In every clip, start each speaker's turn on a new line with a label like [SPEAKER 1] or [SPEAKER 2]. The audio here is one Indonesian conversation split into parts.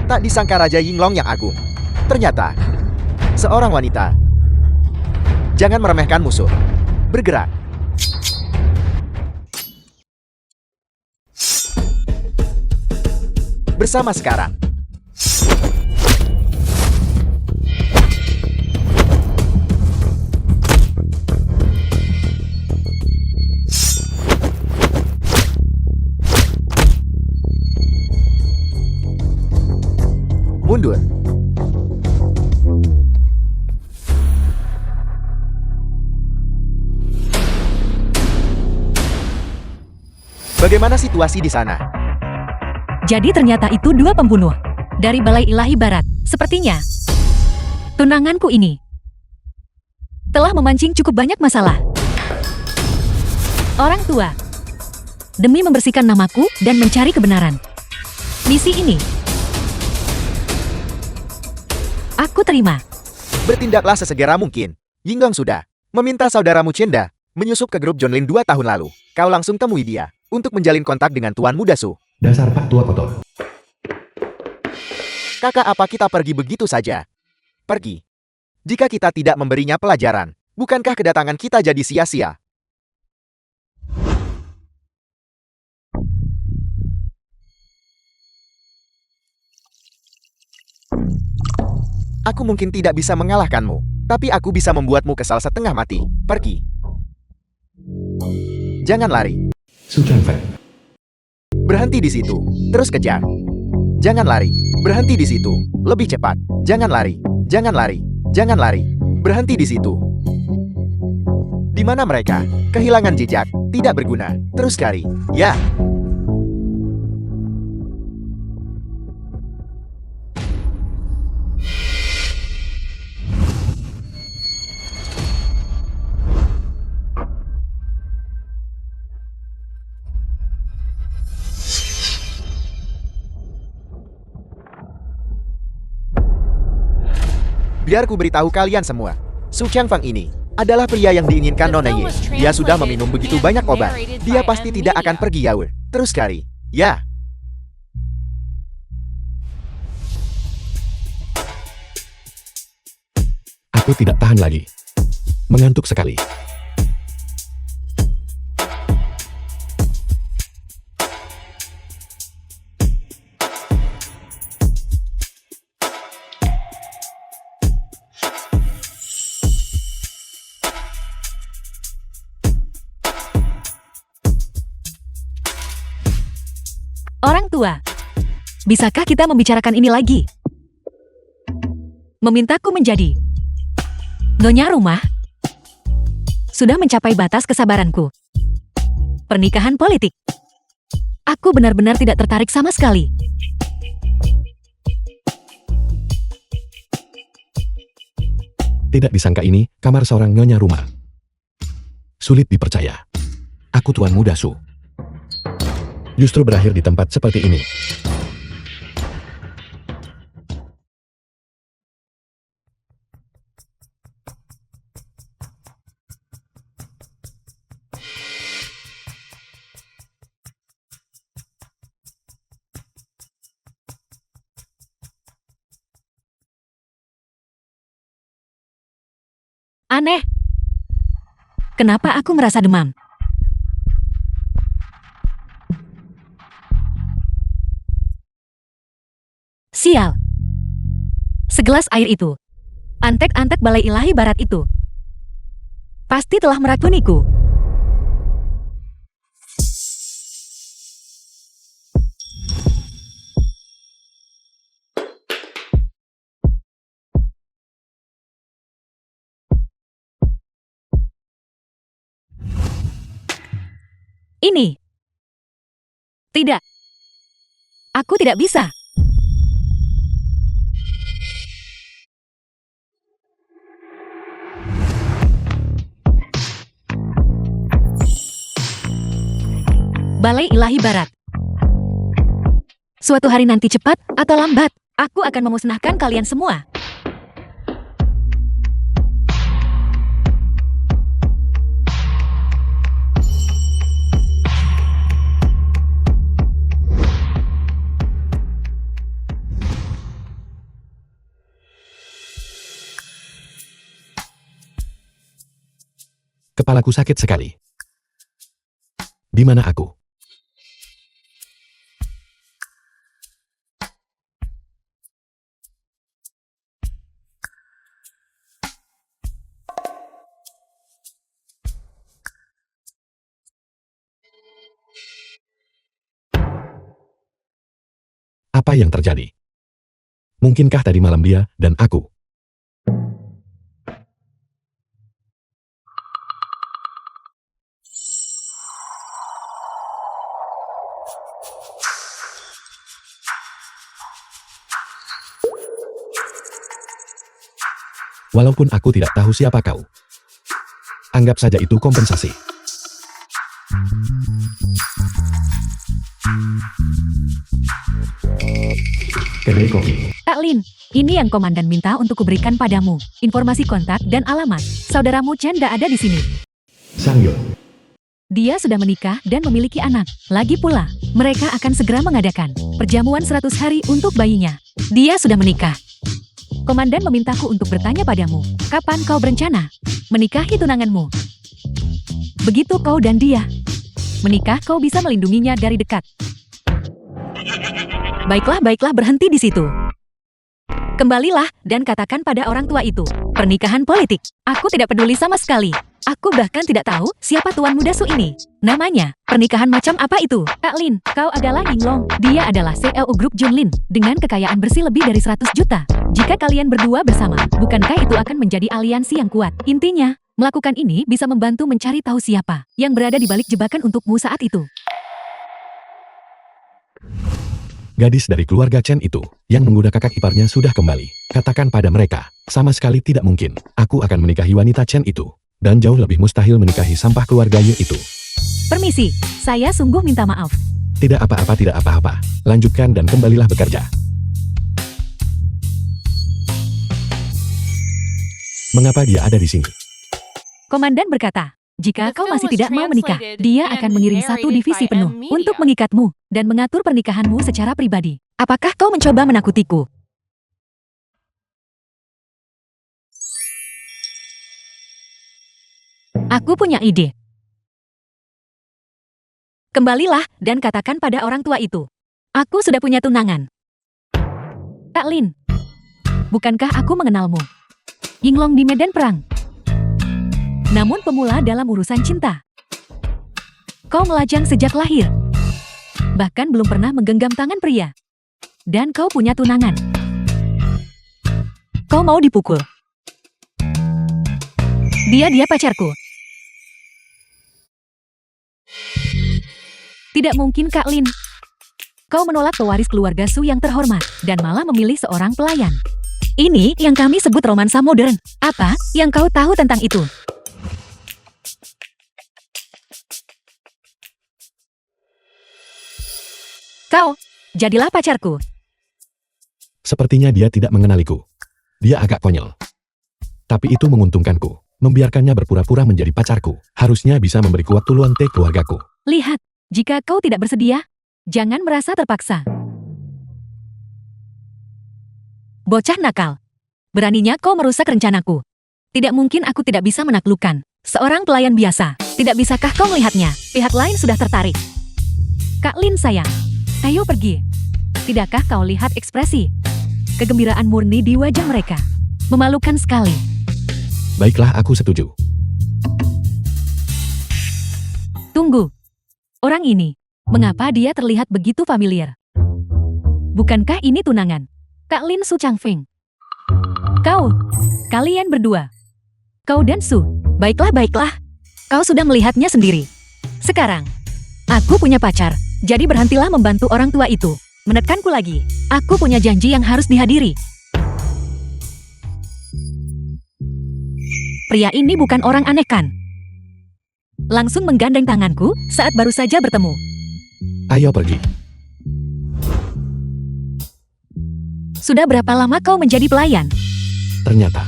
[SPEAKER 1] Tak disangka Raja Yinglong yang agung. Ternyata, seorang wanita. Jangan meremehkan musuh. Bergerak. Bersama sekarang. Mundur. Bagaimana situasi di sana?
[SPEAKER 2] Jadi ternyata itu dua pembunuh dari Balai Ilahi Barat. Sepertinya tunanganku ini telah memancing cukup banyak masalah. Orang tua, demi membersihkan namaku dan mencari kebenaran, misi ini aku terima.
[SPEAKER 1] Bertindaklah sesegera mungkin. Yinglong sudah meminta saudaramu Chenda menyusup ke grup Jonlin 2 tahun lalu. Kau langsung temui dia untuk menjalin kontak dengan Tuan Muda Su.
[SPEAKER 3] Dasar Pak Tua kotor.
[SPEAKER 1] Kakak, apa kita pergi begitu saja? Pergi. Jika kita tidak memberinya pelajaran, bukankah kedatangan kita jadi sia-sia? Aku mungkin tidak bisa mengalahkanmu, tapi aku bisa membuatmu kesal setengah mati. Pergi. Jangan lari.
[SPEAKER 3] Su Changfeng.
[SPEAKER 1] Berhenti di situ. Terus kejar. Jangan lari. Berhenti di situ. Lebih cepat. Jangan lari. Jangan lari. Jangan lari. Berhenti di situ. Di mana mereka? Kehilangan jejak. Tidak berguna. Terus cari. Ya. Biar ku beritahu kalian semua, Su Changfeng ini adalah pria yang diinginkan Nona Ye. Dia sudah meminum begitu banyak obat. Dia pasti tidak akan pergi Yaur. Terus cari. Ya.
[SPEAKER 3] Aku tidak tahan lagi. Mengantuk sekali.
[SPEAKER 2] Orang tua, bisakah kita membicarakan ini lagi? Memintaku menjadi nyonya rumah sudah mencapai batas kesabaranku. Pernikahan politik. Aku benar-benar tidak tertarik sama sekali.
[SPEAKER 3] Tidak disangka ini kamar seorang nyonya rumah. Sulit dipercaya. Aku Tuan Muda Su. Justru berakhir di tempat seperti ini.
[SPEAKER 2] Aneh. Kenapa aku merasa demam? Sial. Segelas air itu. Antek-antek Balai Ilahi Barat itu. Pasti telah meracuniku. Ini. Tidak. Aku tidak bisa. Balai Ilahi Barat. Suatu hari nanti cepat atau lambat, aku akan memusnahkan kalian semua.
[SPEAKER 3] Kepalaku sakit sekali. Di mana aku? Apa yang terjadi? Mungkinkah tadi malam dia dan aku? Walaupun aku tidak tahu siapa kau. Anggap saja itu kompensasi. Kedai kopi.
[SPEAKER 2] Kak Lin, ini yang komandan minta untuk kuberikan padamu. Informasi kontak dan alamat. Saudaramu Chen tidak ada di sini.
[SPEAKER 3] Sangyun.
[SPEAKER 2] Dia sudah menikah dan memiliki anak. Lagi pula, mereka akan segera mengadakan perjamuan 100 hari untuk bayinya. Dia sudah menikah. Komandan memintaku untuk bertanya padamu, kapan kau berencana menikahi tunanganmu? Begitu kau dan dia menikah, kau bisa melindunginya dari dekat. Baiklah, berhenti di situ. Kembalilah dan katakan pada orang tua itu, pernikahan politik. Aku tidak peduli sama sekali. Aku bahkan tidak tahu siapa tuan muda Su ini. Namanya, pernikahan macam apa itu? Kak Lin, kau adalah Yinglong. Dia adalah CEO grup Junlin, dengan kekayaan bersih lebih dari 100 juta. Jika kalian berdua bersama, bukankah itu akan menjadi aliansi yang kuat? Intinya, melakukan ini bisa membantu mencari tahu siapa yang berada di balik jebakan untukmu saat itu.
[SPEAKER 3] Gadis dari keluarga Chen itu, yang menggoda kakak iparnya sudah kembali. Katakan pada mereka, sama sekali tidak mungkin. Aku akan menikahi wanita Chen itu. Dan jauh lebih mustahil menikahi sampah keluarga Yu itu.
[SPEAKER 2] Permisi, saya sungguh minta maaf.
[SPEAKER 3] Tidak apa-apa. Lanjutkan dan kembalilah bekerja. Mengapa dia ada di sini?
[SPEAKER 2] Komandan berkata, jika kau masih tidak mau menikah, dia akan mengirim satu divisi penuh untuk mengikatmu dan mengatur pernikahanmu secara pribadi. Apakah kau mencoba menakutiku? Aku punya ide. Kembalilah dan katakan pada orang tua itu. Aku sudah punya tunangan. Kak Lin, bukankah aku mengenalmu? Yinglong di medan perang. Namun pemula dalam urusan cinta. Kau melajang sejak lahir. Bahkan belum pernah menggenggam tangan pria. Dan kau punya tunangan. Kau mau dipukul. Dia pacarku. Tidak mungkin, Kak Lin. Kau menolak pewaris keluarga Su yang terhormat, dan malah memilih seorang pelayan. Ini yang kami sebut romansa modern. Apa yang kau tahu tentang itu? Kau, jadilah pacarku.
[SPEAKER 3] Sepertinya dia tidak mengenaliku. Dia agak konyol. Tapi itu menguntungkanku. Membiarkannya berpura-pura menjadi pacarku. Harusnya bisa memberiku waktu luang keluargaku.
[SPEAKER 2] Lihat, jika kau tidak bersedia, jangan merasa terpaksa. Bocah nakal. Beraninya kau merusak rencanaku. Tidak mungkin aku tidak bisa menaklukkan seorang pelayan biasa. Tidak bisakah kau melihatnya? Pihak lain sudah tertarik. Kak Lin sayang, ayo pergi. Tidakkah kau lihat ekspresi kegembiraan murni di wajah mereka? Memalukan sekali.
[SPEAKER 3] Baiklah, aku setuju.
[SPEAKER 2] Tunggu. Orang ini, mengapa dia terlihat begitu familiar? Bukankah ini tunangan Kak Lin Su Changfeng? Kalian berdua. Kau dan Su. Baiklah. Kau sudah melihatnya sendiri. Sekarang, aku punya pacar, jadi berhentilah membantu orang tua itu menekanku lagi. Aku punya janji yang harus dihadiri. Pria ini bukan orang aneh kan? Langsung menggandeng tanganku saat baru saja bertemu.
[SPEAKER 3] Ayo pergi.
[SPEAKER 2] Sudah berapa lama kau menjadi pelayan?
[SPEAKER 3] Ternyata,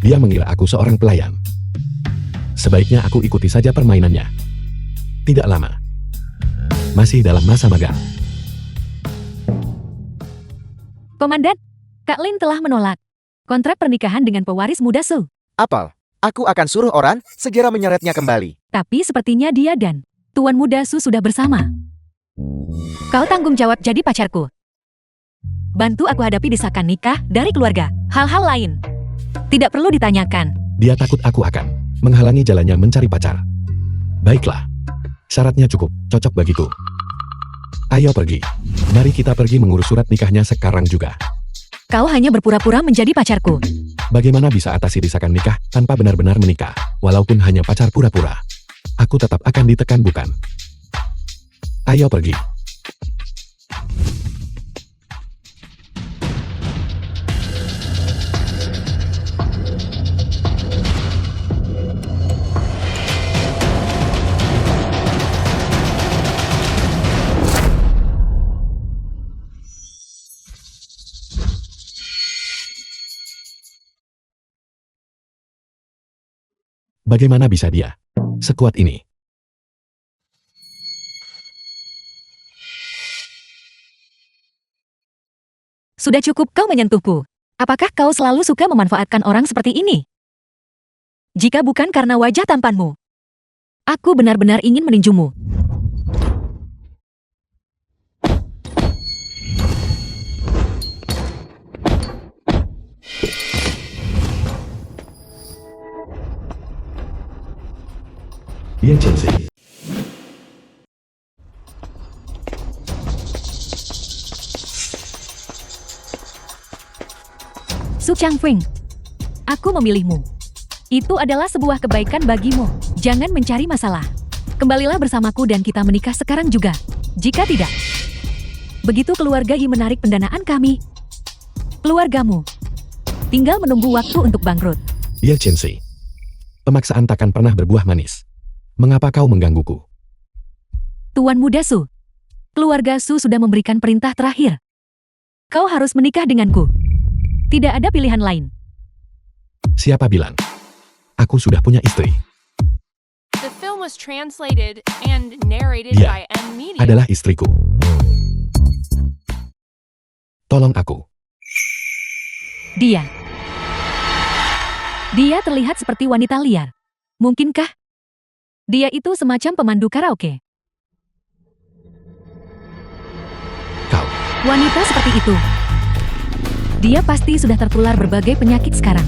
[SPEAKER 3] dia mengira aku seorang pelayan. Sebaiknya aku ikuti saja permainannya. Tidak lama. Masih dalam masa magang.
[SPEAKER 2] Komandan, Kak Lin telah menolak kontrak pernikahan dengan pewaris muda Su.
[SPEAKER 1] Apal, Aku akan suruh orang segera menyeretnya kembali.
[SPEAKER 2] Tapi sepertinya dia dan Tuan Muda Su sudah bersama. Kau tanggung jawab jadi pacarku. Bantu aku hadapi desakan nikah dari keluarga. Hal-hal lain tidak perlu ditanyakan.
[SPEAKER 3] Dia takut aku akan menghalangi jalannya mencari pacar. Baiklah. Syaratnya cukup cocok bagiku. Ayo pergi. Mari kita pergi mengurus surat nikahnya sekarang juga.
[SPEAKER 2] Kau hanya berpura-pura menjadi pacarku.
[SPEAKER 3] Bagaimana bisa atasi desakan nikah tanpa benar-benar menikah, walaupun hanya pacar pura-pura? Aku tetap akan ditekan, bukan? Ayo pergi. Bagaimana bisa dia sekuat ini?
[SPEAKER 2] Sudah cukup kau menyentuhku. Apakah kau selalu suka memanfaatkan orang seperti ini? Jika bukan karena wajah tampanmu, aku benar-benar ingin meninjumu.
[SPEAKER 3] Dia Chelsea.
[SPEAKER 2] Su Changfeng, aku memilihmu. Itu adalah sebuah kebaikan bagimu. Jangan mencari masalah. Kembalilah bersamaku dan kita menikah sekarang juga. Jika tidak, begitu keluarga Yi menarik pendanaan kami, keluargamu tinggal menunggu waktu untuk bangkrut.
[SPEAKER 3] Dia Chelsea. Pemaksaan takkan pernah berbuah manis. Mengapa kau menggangguku?
[SPEAKER 2] Tuan Muda Su, keluarga Su sudah memberikan perintah terakhir. Kau harus menikah denganku. Tidak ada pilihan lain.
[SPEAKER 3] Siapa bilang? Aku sudah punya istri.
[SPEAKER 4] The film was translated and narrated
[SPEAKER 3] Dia
[SPEAKER 4] by M Media.
[SPEAKER 3] adalah istriku. Tolong aku.
[SPEAKER 2] Dia terlihat seperti wanita liar. Mungkinkah dia itu semacam pemandu karaoke?
[SPEAKER 3] Kau.
[SPEAKER 2] Wanita seperti itu. Dia pasti sudah tertular berbagai penyakit sekarang.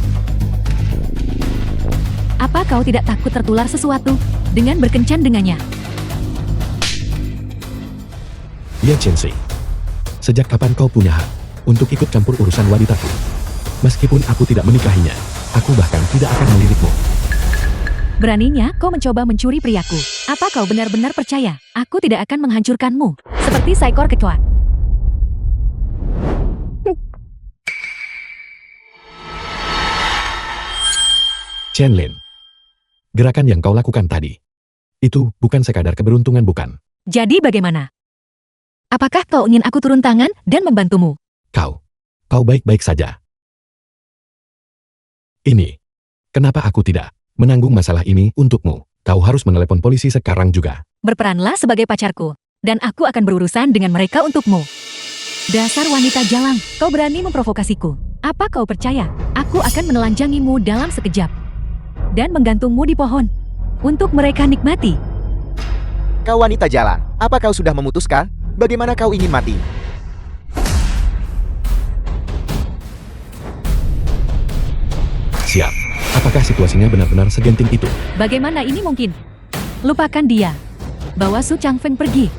[SPEAKER 2] Apa kau tidak takut tertular sesuatu dengan berkencan dengannya?
[SPEAKER 3] Dia Chelsea. Sejak kapan kau punya hak untuk ikut campur urusan wanitaku? Meskipun aku tidak menikahinya, aku bahkan tidak akan melirikmu.
[SPEAKER 2] Beraninya kau mencoba mencuri priaku. Apa kau benar-benar percaya aku tidak akan menghancurkanmu seperti seekor kecoa?
[SPEAKER 3] Chen Lin. Gerakan yang kau lakukan tadi, itu bukan sekadar keberuntungan, bukan?
[SPEAKER 2] Jadi bagaimana? Apakah kau ingin aku turun tangan dan membantumu?
[SPEAKER 3] Kau baik-baik saja. Ini, kenapa aku tidak menanggung masalah ini untukmu? Kau harus menelepon polisi sekarang juga.
[SPEAKER 2] Berperanlah sebagai pacarku, dan aku akan berurusan dengan mereka untukmu. Dasar wanita jalang, kau berani memprovokasiku. Apa kau percaya? Aku akan menelanjangimu dalam sekejap dan menggantungmu di pohon untuk mereka nikmati.
[SPEAKER 1] Kau wanita jalan, apa kau sudah memutuskan? Bagaimana kau ingin mati?
[SPEAKER 3] Siap. Apakah situasinya benar-benar segenting itu?
[SPEAKER 2] Bagaimana ini mungkin? Lupakan dia. Bawa Su Changfeng pergi.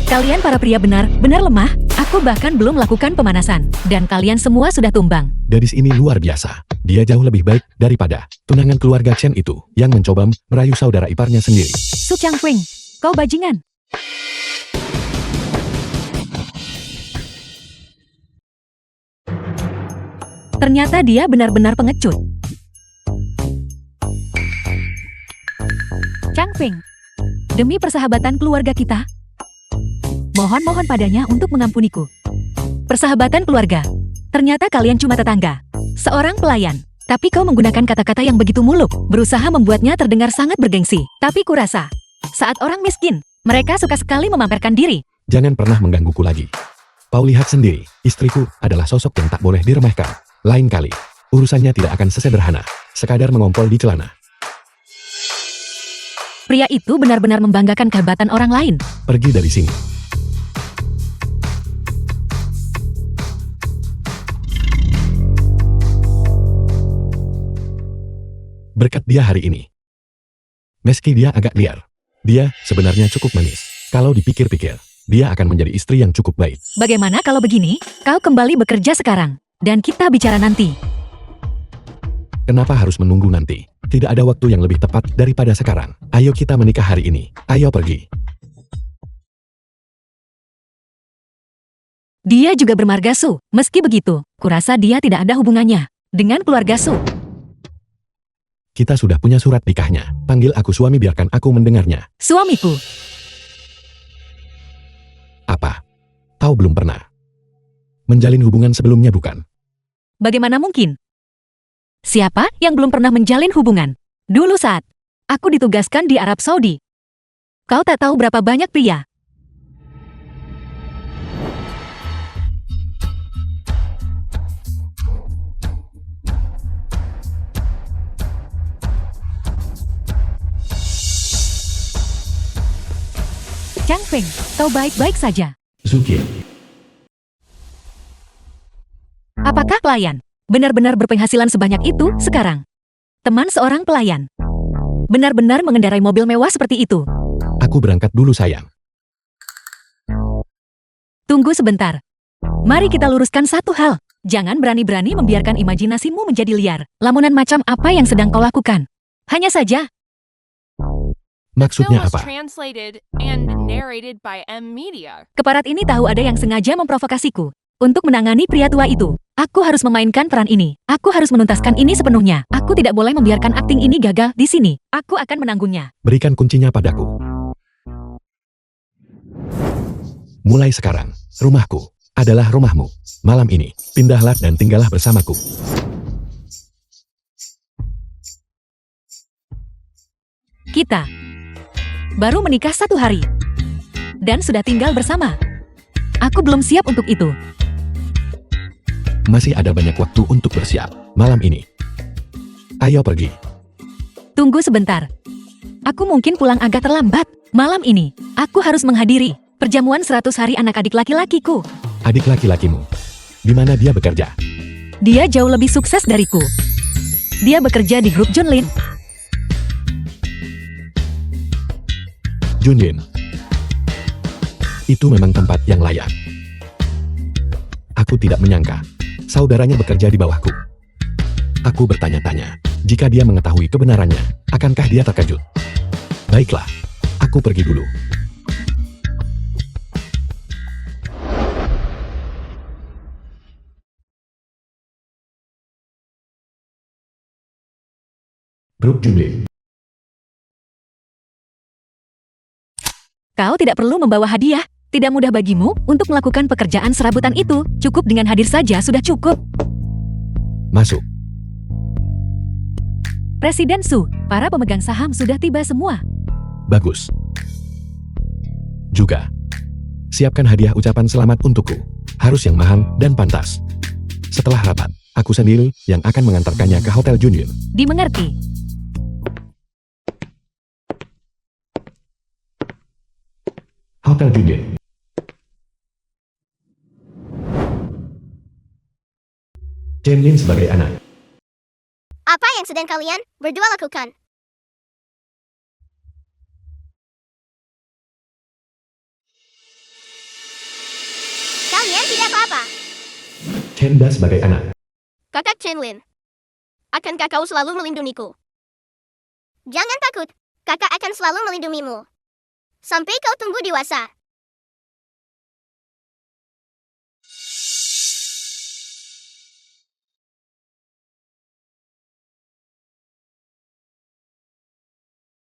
[SPEAKER 2] Kalian para pria benar-benar lemah. Aku bahkan belum melakukan pemanasan. Dan kalian semua sudah tumbang.
[SPEAKER 3] Gadis ini luar biasa. Dia jauh lebih baik daripada tunangan keluarga Chen itu yang mencoba merayu saudara iparnya sendiri.
[SPEAKER 2] Su Changfeng, kau bajingan. Ternyata dia benar-benar pengecut. Feng, demi persahabatan keluarga kita, mohon padanya untuk mengampuniku. Persahabatan keluarga. Ternyata kalian cuma tetangga. Seorang pelayan. Tapi kau menggunakan kata-kata yang begitu muluk, berusaha membuatnya terdengar sangat bergengsi. Tapi kurasa, saat orang miskin, mereka suka sekali memamerkan diri.
[SPEAKER 3] Jangan pernah menggangguku lagi. Kau lihat sendiri, istriku adalah sosok yang tak boleh diremehkan. Lain kali, urusannya tidak akan sesederhana, sekadar mengompol di celana.
[SPEAKER 2] Pria itu benar-benar membanggakan kehebatan orang lain.
[SPEAKER 3] Pergi dari sini. Berkat dia hari ini. Meski dia agak liar, dia sebenarnya cukup manis. Kalau dipikir-pikir, dia akan menjadi istri yang cukup baik.
[SPEAKER 2] Bagaimana kalau begini? Kau kembali bekerja sekarang, dan kita bicara nanti.
[SPEAKER 3] Kenapa harus menunggu nanti? Tidak ada waktu yang lebih tepat daripada sekarang. Ayo kita menikah hari ini. Ayo pergi.
[SPEAKER 2] Dia juga bermarga Su. Meski begitu, kurasa dia tidak ada hubungannya dengan keluarga Su.
[SPEAKER 3] Kita sudah punya surat nikahnya. Panggil aku suami, biarkan aku mendengarnya.
[SPEAKER 2] Suamiku.
[SPEAKER 3] Apa? Kau belum pernah menjalin hubungan sebelumnya, bukan?
[SPEAKER 2] Bagaimana mungkin? Siapa yang belum pernah menjalin hubungan? Dulu saat aku ditugaskan di Arab Saudi. Kau tak tahu berapa banyak pria. Chang Feng, kau baik-baik saja.
[SPEAKER 3] Zuki.
[SPEAKER 2] Apakah pelayan benar-benar berpenghasilan sebanyak itu sekarang? Teman seorang pelayan benar-benar mengendarai mobil mewah seperti itu.
[SPEAKER 3] Aku berangkat dulu, sayang.
[SPEAKER 2] Tunggu sebentar. Mari kita luruskan satu hal. Jangan berani-berani membiarkan imajinasimu menjadi liar. Lamunan macam apa yang sedang kau lakukan? Hanya saja,
[SPEAKER 4] The film
[SPEAKER 3] Maksudnya
[SPEAKER 4] was
[SPEAKER 3] apa?
[SPEAKER 4] translated and narrated by M Media.
[SPEAKER 2] keparat ini tahu ada yang sengaja memprovokasiku. Untuk menangani pria tua itu, aku harus memainkan peran ini. Aku harus menuntaskan ini sepenuhnya. Aku tidak boleh membiarkan akting ini gagal di sini. Aku akan menanggungnya.
[SPEAKER 3] Berikan kuncinya padaku. Mulai sekarang, rumahku adalah rumahmu. Malam ini, pindahlah dan tinggallah bersamaku.
[SPEAKER 2] Kita baru menikah 1 hari dan sudah tinggal bersama. Aku belum siap untuk itu.
[SPEAKER 3] Masih ada banyak waktu untuk bersiap. Malam ini. Ayo pergi.
[SPEAKER 2] Tunggu sebentar. Aku mungkin pulang agak terlambat. Malam ini, aku harus menghadiri perjamuan 100 hari anak-adik laki-lakiku.
[SPEAKER 3] Adik laki-lakimu. Di mana dia bekerja?
[SPEAKER 2] Dia jauh lebih sukses dariku. Dia bekerja di grup Junlin.
[SPEAKER 3] Junyin. Itu memang tempat yang layak. Aku tidak menyangka saudaranya bekerja di bawahku. Aku bertanya-tanya, jika dia mengetahui kebenarannya, akankah dia terkejut? Baiklah, aku pergi dulu. Grup Junlin.
[SPEAKER 2] Kau tidak perlu membawa hadiah. Tidak mudah bagimu untuk melakukan pekerjaan serabutan itu. Cukup dengan hadir saja sudah cukup.
[SPEAKER 3] Masuk.
[SPEAKER 2] Presiden Su, para pemegang saham sudah tiba semua.
[SPEAKER 3] Bagus. Juga, siapkan hadiah ucapan selamat untukku. Harus yang mahal dan pantas. Setelah rapat, aku sendiri yang akan mengantarkannya ke Hotel Junyin.
[SPEAKER 2] Dimengerti.
[SPEAKER 3] Hotel Junyin. Chen Lin sebagai anak.
[SPEAKER 5] Apa yang sedang kalian berdua lakukan? Kalian tidak apa-apa.
[SPEAKER 3] Chen Da sebagai anak.
[SPEAKER 5] Kakak Chenlin. Akankah kau selalu melindungiku? Jangan takut. Kakak akan selalu melindungimu. Sampai kau tumbuh dewasa.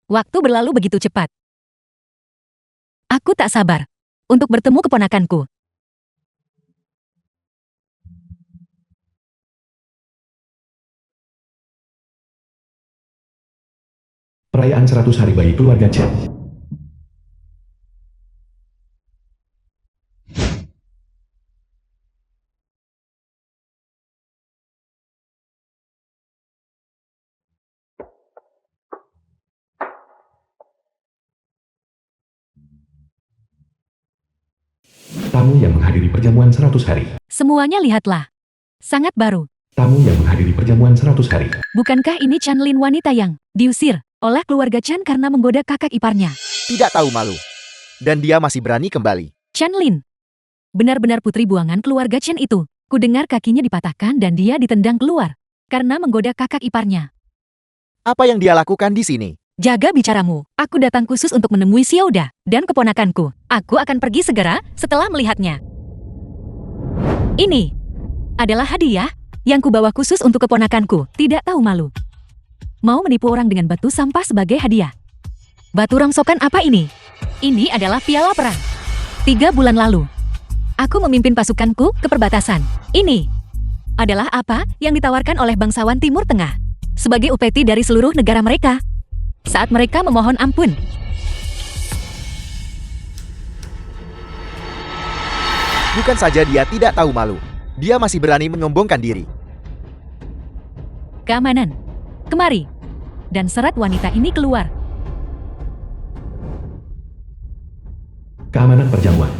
[SPEAKER 2] Waktu berlalu begitu cepat. Aku tak sabar untuk bertemu keponakanku.
[SPEAKER 3] Perayaan 100 hari bagi keluarga Chen. Tamu yang menghadiri perjamuan 100 hari.
[SPEAKER 2] Semuanya lihatlah. Sangat baru.
[SPEAKER 3] Tamu yang menghadiri perjamuan 100 hari.
[SPEAKER 2] Bukankah ini Chanlin wanita yang diusir oleh keluarga Chen karena menggoda kakak iparnya?
[SPEAKER 1] Tidak tahu malu. Dan dia masih berani kembali.
[SPEAKER 2] Chanlin. Benar-benar putri buangan keluarga Chen itu. Kudengar kakinya dipatahkan dan dia ditendang keluar karena menggoda kakak iparnya.
[SPEAKER 1] Apa yang dia lakukan di sini?
[SPEAKER 2] Jaga bicaramu. Aku datang khusus untuk menemui Xiaoda dan keponakanku. Aku akan pergi segera setelah melihatnya. Ini adalah hadiah yang kubawa khusus untuk keponakanku. Tidak tahu malu. Mau menipu orang dengan batu sampah sebagai hadiah. Batu rongsokan apa ini? Ini adalah piala perang. 3 bulan lalu, aku memimpin pasukanku ke perbatasan. Ini adalah apa yang ditawarkan oleh bangsawan Timur Tengah sebagai upeti dari seluruh negara mereka saat mereka memohon ampun.
[SPEAKER 1] Bukan saja dia tidak tahu malu. Dia masih berani menyombongkan diri.
[SPEAKER 2] Keamanan. Kemari. Dan serat wanita ini keluar.
[SPEAKER 3] Keamanan perjamuan.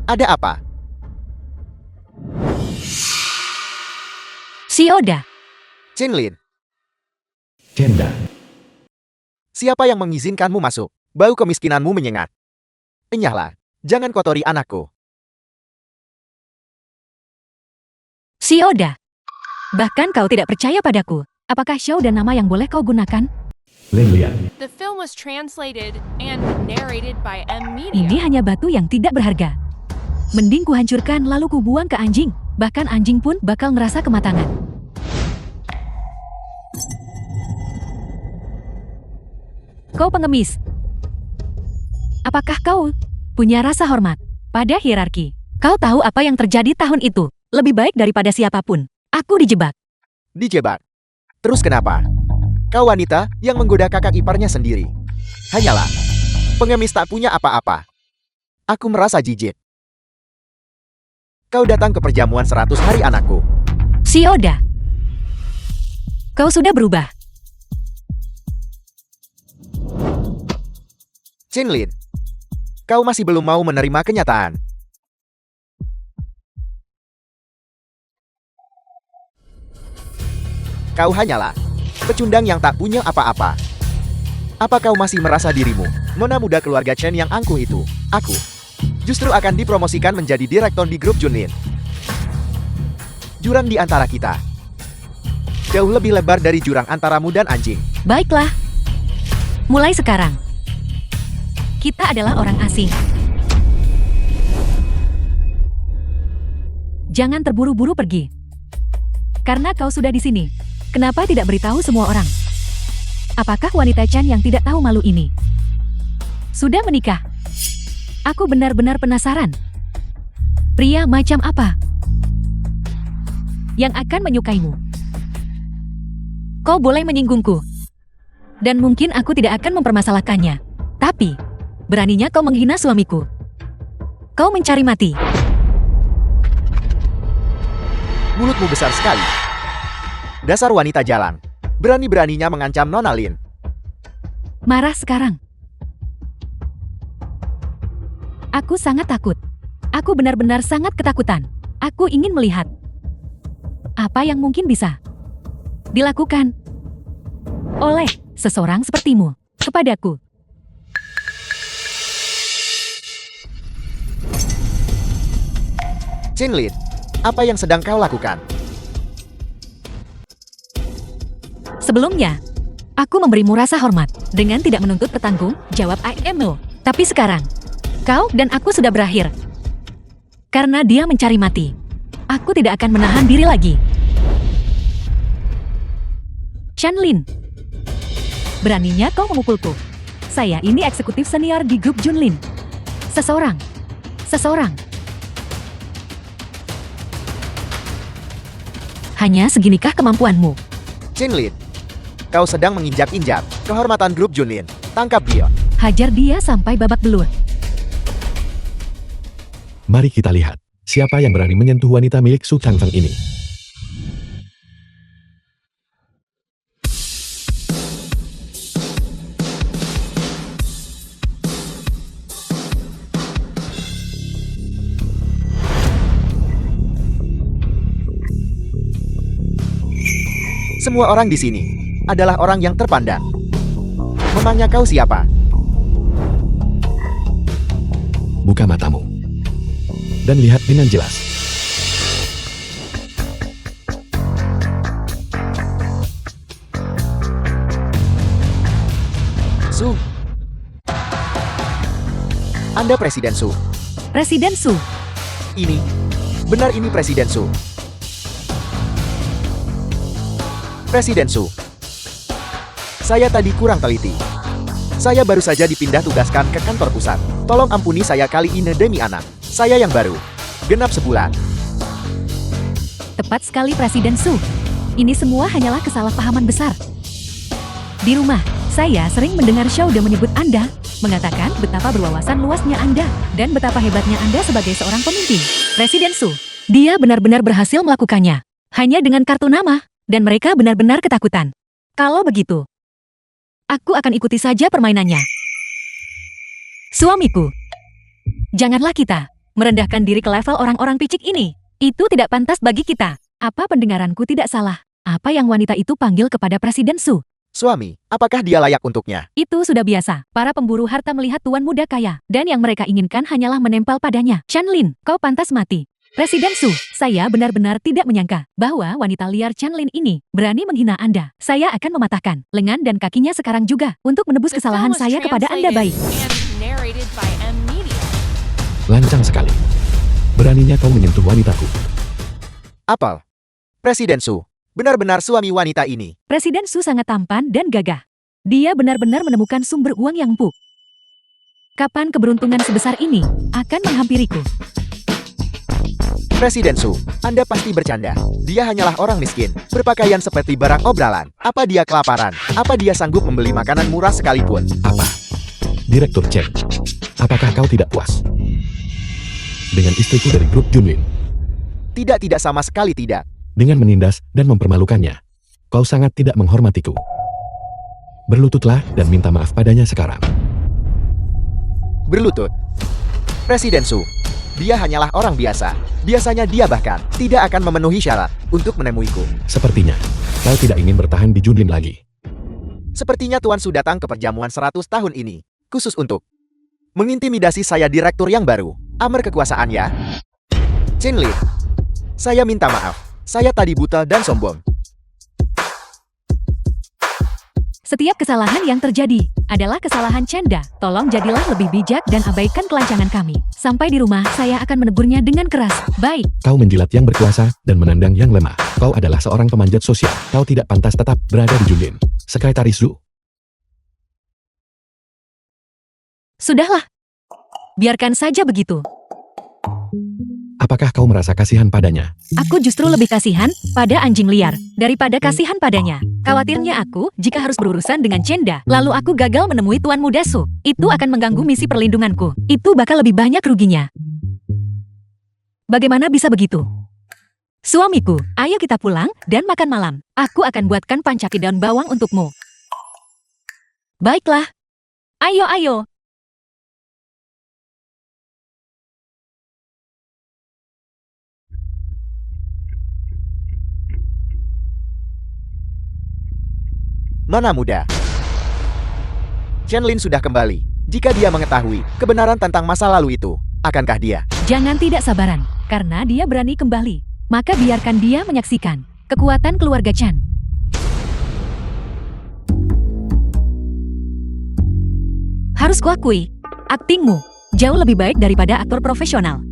[SPEAKER 1] Ada apa?
[SPEAKER 2] Xiaoda.
[SPEAKER 1] Chanlin,
[SPEAKER 3] Cenda.
[SPEAKER 1] siapa yang mengizinkanmu masuk? Bau kemiskinanmu menyengat. Enyahlah, jangan kotori anakku.
[SPEAKER 2] Xiaoda. Bahkan kau tidak percaya padaku. Apakah Xiaoda nama yang boleh kau gunakan?
[SPEAKER 3] Lin Lian.
[SPEAKER 4] The film was translated and narrated by M Media.
[SPEAKER 2] Ini hanya batu yang tidak berharga. Mending kuhancurkan lalu kubuang ke anjing. Bahkan anjing pun bakal ngerasa kematangan. Kau pengemis. Apakah kau punya rasa hormat pada hierarki? Kau tahu apa yang terjadi tahun itu? Lebih baik daripada siapapun. Aku dijebak.
[SPEAKER 1] Dijebak. Terus kenapa? Kau wanita yang menggoda kakak iparnya sendiri. Hanyalah pengemis tak punya apa-apa. Aku merasa jijik. Kau datang ke perjamuan 100 hari anakku.
[SPEAKER 2] Xiaoda. Kau sudah berubah.
[SPEAKER 1] Chanlin, kau masih belum mau menerima kenyataan. Kau hanyalah pecundang yang tak punya apa-apa. Apa kau masih merasa dirimu nona muda keluarga Chen yang angkuh itu? Aku justru akan dipromosikan menjadi direktur di grup Junlin. Jurang di antara kita jauh lebih lebar dari jurang antaramu dan anjing.
[SPEAKER 2] Baiklah. Mulai sekarang, kita adalah orang asing. Jangan terburu-buru pergi. Karena kau sudah di sini. Kenapa tidak beritahu semua orang? Apakah wanita Chen yang tidak tahu malu ini sudah menikah? Aku benar-benar penasaran. Pria macam apa yang akan menyukaimu? Kau boleh menyinggungku. Dan mungkin aku tidak akan mempermasalahkannya. Tapi, beraninya kau menghina suamiku. Kau mencari mati.
[SPEAKER 1] Mulutmu besar sekali. Dasar wanita jalan. Berani-beraninya mengancam Nona Lin.
[SPEAKER 2] Marah sekarang. Aku sangat takut. Aku benar-benar sangat ketakutan. Aku ingin melihat apa yang mungkin bisa dilakukan oleh seseorang sepertimu kepadaku.
[SPEAKER 1] Chanlin, apa yang sedang kau lakukan?
[SPEAKER 2] Sebelumnya, aku memberimu rasa hormat dengan tidak menuntut bertanggung jawab IMO. Tapi sekarang, kau dan aku sudah berakhir. Karena dia mencari mati. Aku tidak akan menahan diri lagi. Chanlin. Beraninya kau memukulku. Saya ini eksekutif senior di grup Junlin. Seseorang. Hanya seginikah kemampuanmu?
[SPEAKER 1] Chanlin, kau sedang menginjak-injak kehormatan grup Junlin. Tangkap dia.
[SPEAKER 2] Hajar dia sampai babak belur.
[SPEAKER 3] Mari kita lihat, siapa yang berani menyentuh wanita milik Su Changfeng ini.
[SPEAKER 1] Semua orang di sini adalah orang yang terpandang. Memangnya kau siapa?
[SPEAKER 3] Buka matamu. Dan lihat dengan jelas.
[SPEAKER 1] Su. Anda Presiden Su.
[SPEAKER 2] Presiden Su.
[SPEAKER 1] Ini. Benar ini Presiden Su. Presiden Su. Saya tadi kurang teliti. Saya baru saja dipindah tugaskan ke kantor pusat. Tolong ampuni saya kali ini demi anak. Saya yang baru. Genap sebulan.
[SPEAKER 2] Tepat sekali Presiden Su. Ini semua hanyalah kesalahpahaman besar. Di rumah, saya sering mendengar Xiaode menyebut Anda, mengatakan betapa berwawasan luasnya Anda, dan betapa hebatnya Anda sebagai seorang pemimpin. Presiden Su, dia benar-benar berhasil melakukannya. Hanya dengan kartu nama, dan mereka benar-benar ketakutan. Kalau begitu, aku akan ikuti saja permainannya. Suamiku, janganlah kita merendahkan diri ke level orang-orang picik ini. Itu tidak pantas bagi kita. Apa pendengaranku tidak salah? Apa yang wanita itu panggil kepada Presiden Su?
[SPEAKER 1] Suami, apakah dia layak untuknya?
[SPEAKER 2] Itu sudah biasa. Para pemburu harta melihat tuan muda kaya, dan yang mereka inginkan hanyalah menempel padanya. Chanlin, kau pantas mati. Presiden Su, saya benar-benar tidak menyangka bahwa wanita liar Chanlin ini berani menghina Anda. Saya akan mematahkan lengan dan kakinya sekarang juga untuk menebus
[SPEAKER 4] The film
[SPEAKER 2] kesalahan
[SPEAKER 4] was
[SPEAKER 2] saya kepada Anda baik.
[SPEAKER 4] translated and narrated by M Media.
[SPEAKER 3] Lancang sekali. Beraninya kau menyentuh wanitaku.
[SPEAKER 1] Apel. Presiden Su. Benar-benar suami wanita ini.
[SPEAKER 2] Presiden Su sangat tampan dan gagah. Dia benar-benar menemukan sumber uang yang empuk. Kapan keberuntungan sebesar ini akan menghampiriku?
[SPEAKER 1] Presiden Su, Anda pasti bercanda. Dia hanyalah orang miskin, berpakaian seperti barang obrolan. Apa dia kelaparan? Apa dia sanggup membeli makanan murah sekalipun?
[SPEAKER 3] Apa? Direktur Chen, apakah kau tidak puas dengan istriku dari grup Junlin?
[SPEAKER 1] Tidak sama sekali tidak.
[SPEAKER 3] Dengan menindas dan mempermalukannya, kau sangat tidak menghormatiku. Berlututlah dan minta maaf padanya sekarang.
[SPEAKER 1] Berlutut. Presiden Su, dia hanyalah orang biasa. Biasanya dia bahkan tidak akan memenuhi syarat untuk menemuiku.
[SPEAKER 3] Sepertinya, kau tidak ingin bertahan di Junlin lagi.
[SPEAKER 1] Sepertinya Tuan Su datang ke perjamuan 100 tahun ini, khusus untuk mengintimidasi saya direktur yang baru. Amer kekuasaan ya. Chanlin, saya minta maaf. Saya tadi buta dan sombong.
[SPEAKER 2] Setiap kesalahan yang terjadi adalah kesalahan Chanda. Tolong jadilah lebih bijak dan abaikan kelancangan kami. Sampai di rumah, saya akan menegurnya dengan keras. Baik.
[SPEAKER 3] Kau menjilat yang berkuasa dan menandang yang lemah. Kau adalah seorang pemanjat sosial. Kau tidak pantas tetap berada di Junlin. Sekretaris Zu.
[SPEAKER 2] Sudahlah. Biarkan saja begitu.
[SPEAKER 3] Apakah kau merasa kasihan padanya?
[SPEAKER 2] Aku justru lebih kasihan pada anjing liar daripada kasihan padanya. Khawatirnya aku jika harus berurusan dengan Chenda, lalu aku gagal menemui Tuan Muda Su. Itu akan mengganggu misi perlindunganku. Itu bakal lebih banyak ruginya. Bagaimana bisa begitu? Suamiku, ayo kita pulang dan makan malam. Aku akan buatkan pancaki daun bawang untukmu. Baiklah. Ayo.
[SPEAKER 1] Nona muda. Chanlin sudah kembali. Jika dia mengetahui kebenaran tentang masa lalu itu, akankah dia?
[SPEAKER 2] Jangan tidak sabaran, karena dia berani kembali. Maka biarkan dia menyaksikan kekuatan keluarga Chan. Harus kuakui, aktingmu jauh lebih baik daripada aktor profesional.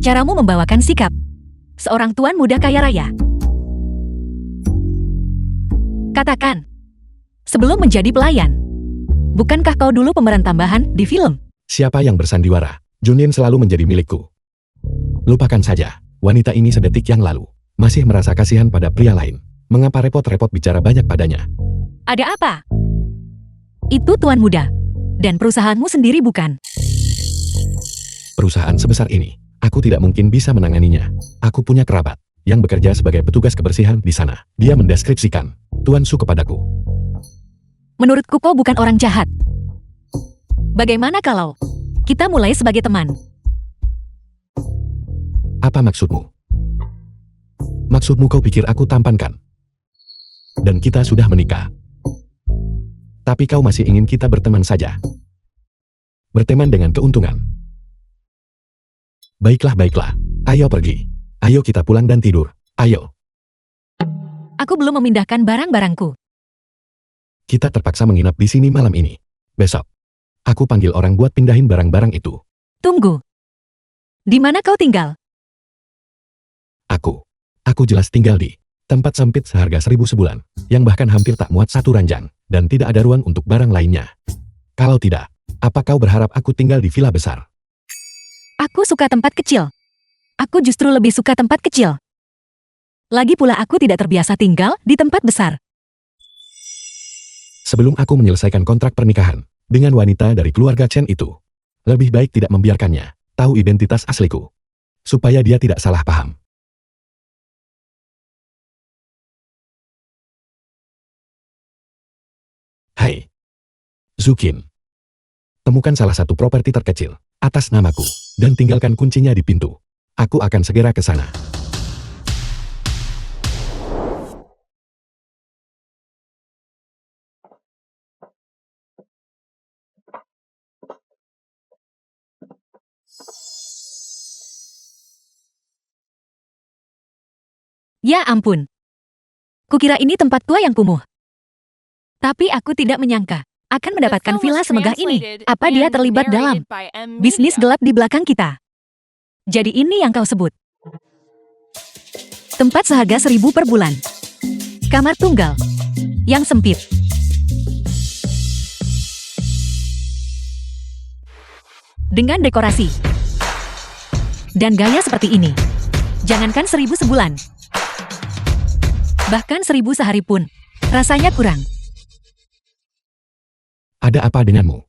[SPEAKER 2] Caramu membawakan sikap seorang tuan muda kaya raya. Katakan, sebelum menjadi pelayan. Bukankah kau dulu pemeran tambahan di film?
[SPEAKER 3] Siapa yang bersandiwara? Junlin selalu menjadi milikku. Lupakan saja, wanita ini sedetik yang lalu masih merasa kasihan pada pria lain. Mengapa repot-repot bicara banyak padanya?
[SPEAKER 2] Ada apa? Itu tuan muda. Dan perusahaanmu sendiri bukan?
[SPEAKER 3] Perusahaan sebesar ini, aku tidak mungkin bisa menanganinya. Aku punya kerabat yang bekerja sebagai petugas kebersihan di sana. Dia mendeskripsikan Tuan Su kepadaku.
[SPEAKER 2] Menurutku kau bukan orang jahat. Bagaimana kalau kita mulai sebagai teman?
[SPEAKER 3] Apa maksudmu? Maksudmu kau pikir aku tampan kan? Dan kita sudah menikah. Tapi kau masih ingin kita berteman saja. Berteman dengan keuntungan. Baiklah, baiklah. Ayo pergi. Ayo kita pulang dan tidur. Ayo.
[SPEAKER 2] Aku belum memindahkan barang-barangku.
[SPEAKER 3] Kita terpaksa menginap di sini malam ini. Besok, aku panggil orang buat pindahin barang-barang itu.
[SPEAKER 2] Tunggu. Di mana kau tinggal?
[SPEAKER 3] Aku jelas tinggal di tempat sempit seharga 1.000 sebulan, yang bahkan hampir tak muat satu ranjang, dan tidak ada ruang untuk barang lainnya. Kalau tidak, apa kau berharap aku tinggal di villa besar?
[SPEAKER 2] Aku suka tempat kecil. Aku justru lebih suka tempat kecil. Lagi pula aku tidak terbiasa tinggal di tempat besar.
[SPEAKER 3] Sebelum aku menyelesaikan kontrak pernikahan dengan wanita dari keluarga Chen itu, lebih baik tidak membiarkannya tahu identitas asliku, supaya dia tidak salah paham. Hai, Zukin. Temukan salah satu properti terkecil atas namaku dan tinggalkan kuncinya di pintu. Aku akan segera ke sana.
[SPEAKER 2] Ya ampun. Kukira ini tempat tua yang kumuh. Tapi aku tidak menyangka akan mendapatkan villa semegah ini. Apa dia terlibat dalam bisnis gelap di belakang kita? Jadi ini yang kau sebut. Tempat seharga 1.000 per bulan. Kamar tunggal. Yang sempit. Dengan dekorasi. Dan gaya seperti ini. Jangankan 1.000 sebulan. Bahkan 1.000 sehari pun. Rasanya kurang.
[SPEAKER 3] Ada apa denganmu?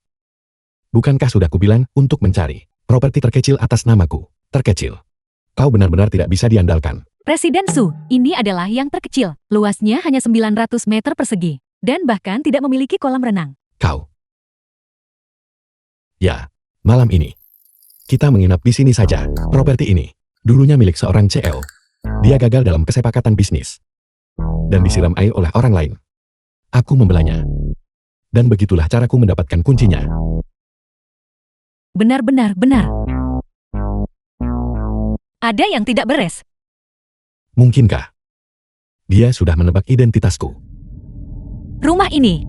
[SPEAKER 3] Bukankah sudah kubilang untuk mencari properti terkecil atas namaku? Terkecil. Kau benar-benar tidak bisa diandalkan.
[SPEAKER 2] Presiden Su, ini adalah yang terkecil. Luasnya hanya 900 meter persegi. Dan bahkan tidak memiliki kolam renang.
[SPEAKER 3] Kau. Ya, malam ini. Kita menginap di sini saja. Properti ini dulunya milik seorang CL. Dia gagal dalam kesepakatan bisnis. Dan disiram air oleh orang lain. Aku membelanya. Dan begitulah caraku mendapatkan kuncinya.
[SPEAKER 2] Benar-benar benar. Ada yang tidak beres.
[SPEAKER 3] Mungkinkah dia sudah menebak identitasku?
[SPEAKER 2] Rumah ini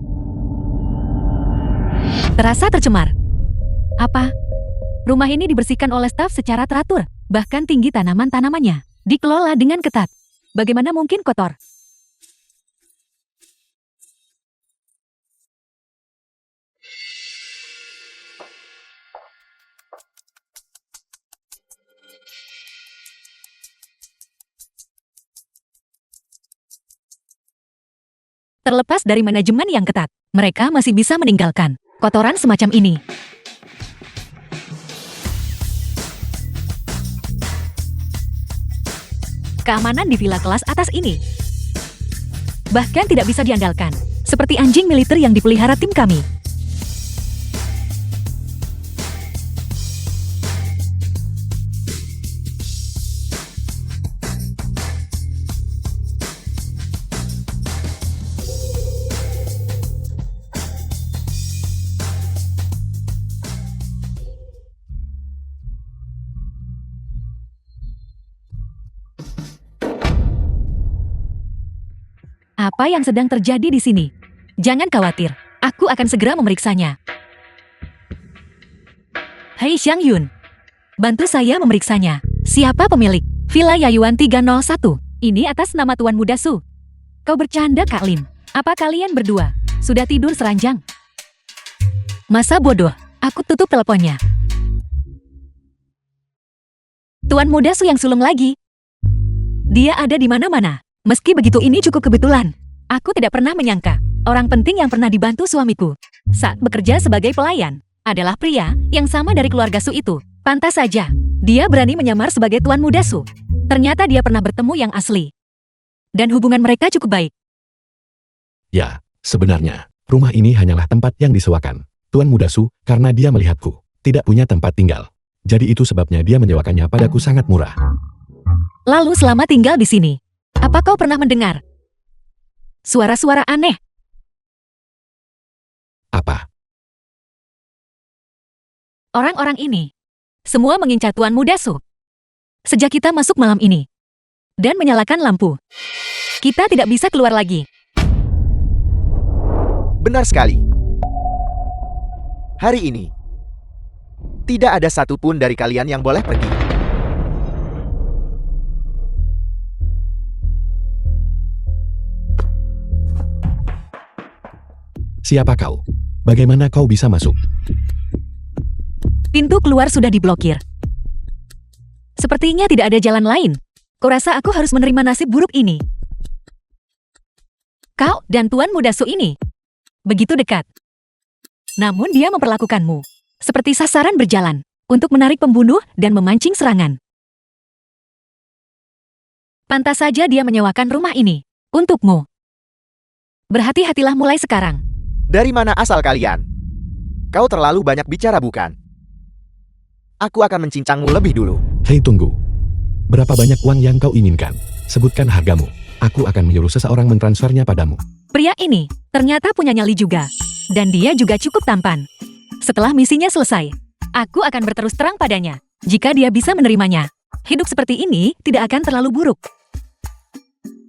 [SPEAKER 2] terasa tercemar. Apa? Rumah ini dibersihkan oleh staf secara teratur. Bahkan tinggi tanaman-tanamannya dikelola dengan ketat. Bagaimana mungkin kotor? Terlepas dari manajemen yang ketat, mereka masih bisa meninggalkan kotoran semacam ini. Keamanan di villa kelas atas ini bahkan tidak bisa diandalkan, seperti anjing militer yang dipelihara tim kami. Apa yang sedang terjadi di sini? Jangan khawatir, aku akan segera memeriksanya. Hei Xiang Yun, bantu saya memeriksanya. Siapa pemilik Villa Yayuan 301? Ini atas nama Tuan Muda Su. Kau bercanda, Kak Lim. Apa kalian berdua Sudah tidur seranjang. Masa bodoh, aku tutup teleponnya. Tuan muda Su yang sulung lagi. Dia ada di mana-mana. Meski begitu ini cukup kebetulan. Aku tidak pernah menyangka, orang penting yang pernah dibantu suamiku saat bekerja sebagai pelayan adalah pria yang sama dari keluarga Su itu. Pantas saja, dia berani menyamar sebagai tuan muda Su. Ternyata dia pernah bertemu yang asli. Dan hubungan mereka cukup baik.
[SPEAKER 3] Ya, sebenarnya, rumah ini hanyalah tempat yang disewakan. Tuan muda Su, karena dia melihatku, tidak punya tempat tinggal. Jadi itu sebabnya dia menyewakannya padaku sangat murah.
[SPEAKER 2] Lalu selama tinggal di sini, apa kau pernah mendengar suara-suara aneh?
[SPEAKER 3] Apa?
[SPEAKER 2] Orang-orang ini semua mengincar tuan muda Su. Sejak kita masuk malam ini dan menyalakan lampu, kita tidak bisa keluar lagi.
[SPEAKER 1] Benar sekali. Hari ini, tidak ada satupun dari kalian yang boleh pergi.
[SPEAKER 3] Siapa kau? Bagaimana kau bisa masuk?
[SPEAKER 2] Pintu keluar sudah diblokir. Sepertinya tidak ada jalan lain. Kurasa aku harus menerima nasib buruk ini. Kau dan tuan muda Su ini begitu dekat. Namun dia memperlakukanmu seperti sasaran berjalan untuk menarik pembunuh dan memancing serangan. Pantas saja dia menyewakan rumah ini untukmu. Berhati-hatilah mulai sekarang.
[SPEAKER 1] Dari mana asal kalian? Kau terlalu banyak bicara bukan? Aku akan mencincangmu lebih dulu.
[SPEAKER 3] Hei tunggu. Berapa banyak uang yang kau inginkan? Sebutkan hargamu. Aku akan menyuruh seseorang mentransfernya padamu.
[SPEAKER 2] Pria ini ternyata punya nyali juga. Dan dia juga cukup tampan. Setelah misinya selesai, aku akan berterus terang padanya. Jika dia bisa menerimanya, hidup seperti ini tidak akan terlalu buruk.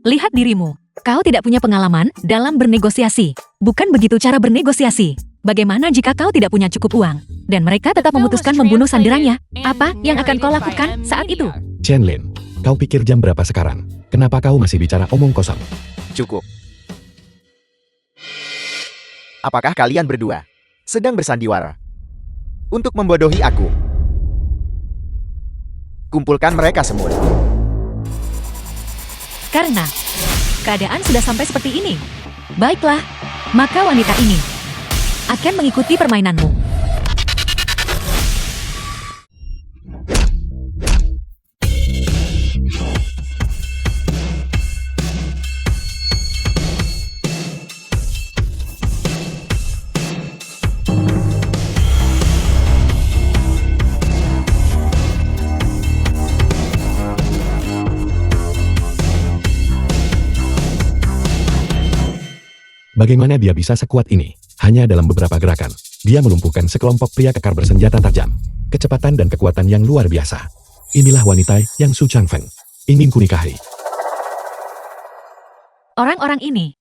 [SPEAKER 2] Lihat dirimu. Kau tidak punya pengalaman dalam bernegosiasi. Bukan begitu cara bernegosiasi. Bagaimana jika kau tidak punya cukup uang, dan mereka tetap memutuskan membunuh sandirannya? Apa yang akan kau lakukan saat itu?
[SPEAKER 3] Chen Lin, kau pikir jam berapa sekarang? Kenapa kau masih bicara omong kosong?
[SPEAKER 1] Cukup. Apakah kalian berdua sedang bersandiwara untuk membodohi aku? Kumpulkan mereka semua.
[SPEAKER 2] Karena keadaan sudah sampai seperti ini. Baiklah, maka wanita ini akan mengikuti permainanmu.
[SPEAKER 3] Bagaimana dia bisa sekuat ini? Hanya dalam beberapa gerakan, dia melumpuhkan sekelompok pria kekar bersenjata tajam. Kecepatan dan kekuatan yang luar biasa. Inilah wanita yang Su Changfeng ingin kunikahi.
[SPEAKER 2] Orang-orang ini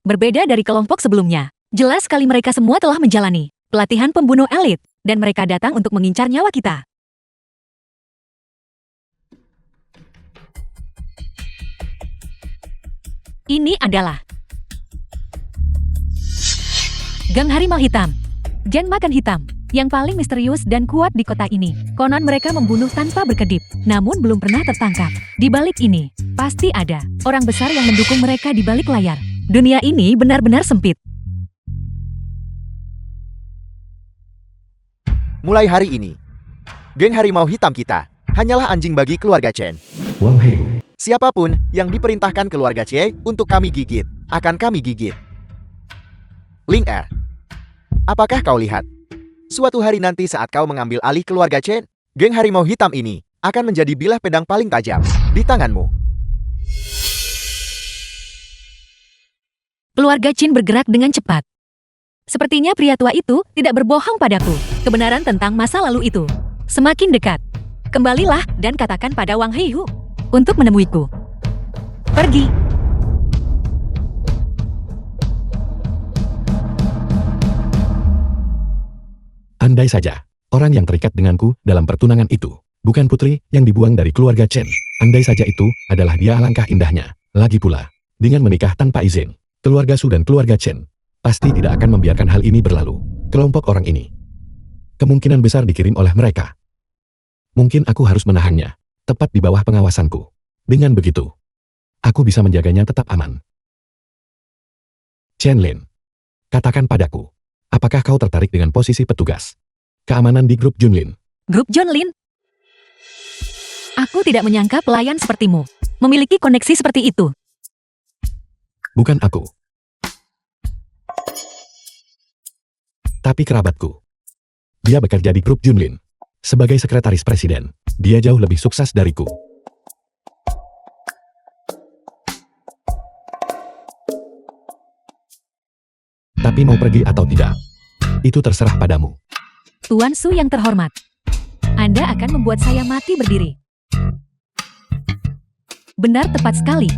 [SPEAKER 2] berbeda dari kelompok sebelumnya. Jelas sekali mereka semua telah menjalani pelatihan pembunuh elit, dan mereka datang untuk mengincar nyawa kita. Ini adalah Gang Harimau Hitam, Gen Makan Hitam, yang paling misterius dan kuat di kota ini. Konon mereka membunuh tanpa berkedip, namun belum pernah tertangkap. Di balik ini, pasti ada orang besar yang mendukung mereka di balik layar. Dunia ini benar-benar sempit.
[SPEAKER 1] Mulai hari ini, geng Harimau Hitam kita hanyalah anjing bagi keluarga Chen.
[SPEAKER 3] Wang Hei,
[SPEAKER 1] Siapapun yang diperintahkan keluarga Chen untuk kami gigit, akan kami gigit. Ling Er, apakah kau lihat? Suatu hari nanti saat kau mengambil alih keluarga Chen, geng Harimau Hitam ini akan menjadi bilah pedang paling tajam di tanganmu.
[SPEAKER 2] Keluarga Chin bergerak dengan cepat. Sepertinya pria tua itu tidak berbohong padaku. Kebenaran tentang masa lalu itu semakin dekat. Kembalilah dan katakan pada Wang Heihu untuk menemuiku. Pergi.
[SPEAKER 3] andai saja orang yang terikat denganku dalam pertunangan itu bukan putri yang dibuang dari keluarga Chen. Andai saja itu adalah dia, alangkah indahnya. Lagi pula, dengan menikah tanpa izin, Keluarga Su dan keluarga Chen pasti tidak akan membiarkan hal ini berlalu. Kelompok orang ini kemungkinan besar dikirim oleh mereka. Mungkin aku harus menahannya, tepat di bawah pengawasanku. Dengan begitu, aku bisa menjaganya tetap aman. Chen Lin, katakan padaku, apakah kau tertarik dengan posisi petugas keamanan di grup Junlin?
[SPEAKER 2] Grup Junlin? Aku tidak menyangka pelayan sepertimu memiliki koneksi seperti itu.
[SPEAKER 3] Bukan aku, tapi kerabatku. Dia bekerja di grup Junlin sebagai sekretaris presiden. Dia jauh lebih sukses dariku. Tapi mau pergi atau tidak, itu terserah padamu.
[SPEAKER 2] Tuan Su yang terhormat, Anda akan membuat saya mati berdiri. Benar tepat sekali.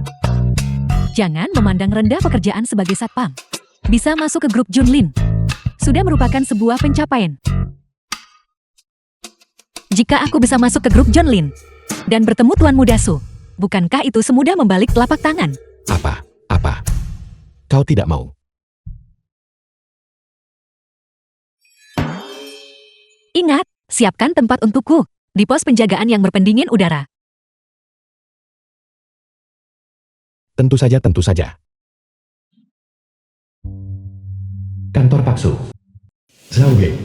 [SPEAKER 2] Jangan memandang rendah pekerjaan sebagai satpam. Bisa masuk ke grup Junlin sudah merupakan sebuah pencapaian. Jika aku bisa masuk ke grup Junlin dan bertemu Tuan Muda Su, bukankah itu semudah membalik telapak tangan?
[SPEAKER 3] Apa? Kau tidak mau?
[SPEAKER 2] Ingat, siapkan tempat untukku di pos penjagaan yang berpendingin udara.
[SPEAKER 3] Tentu saja. Kantor Paksu. Zhao Wei.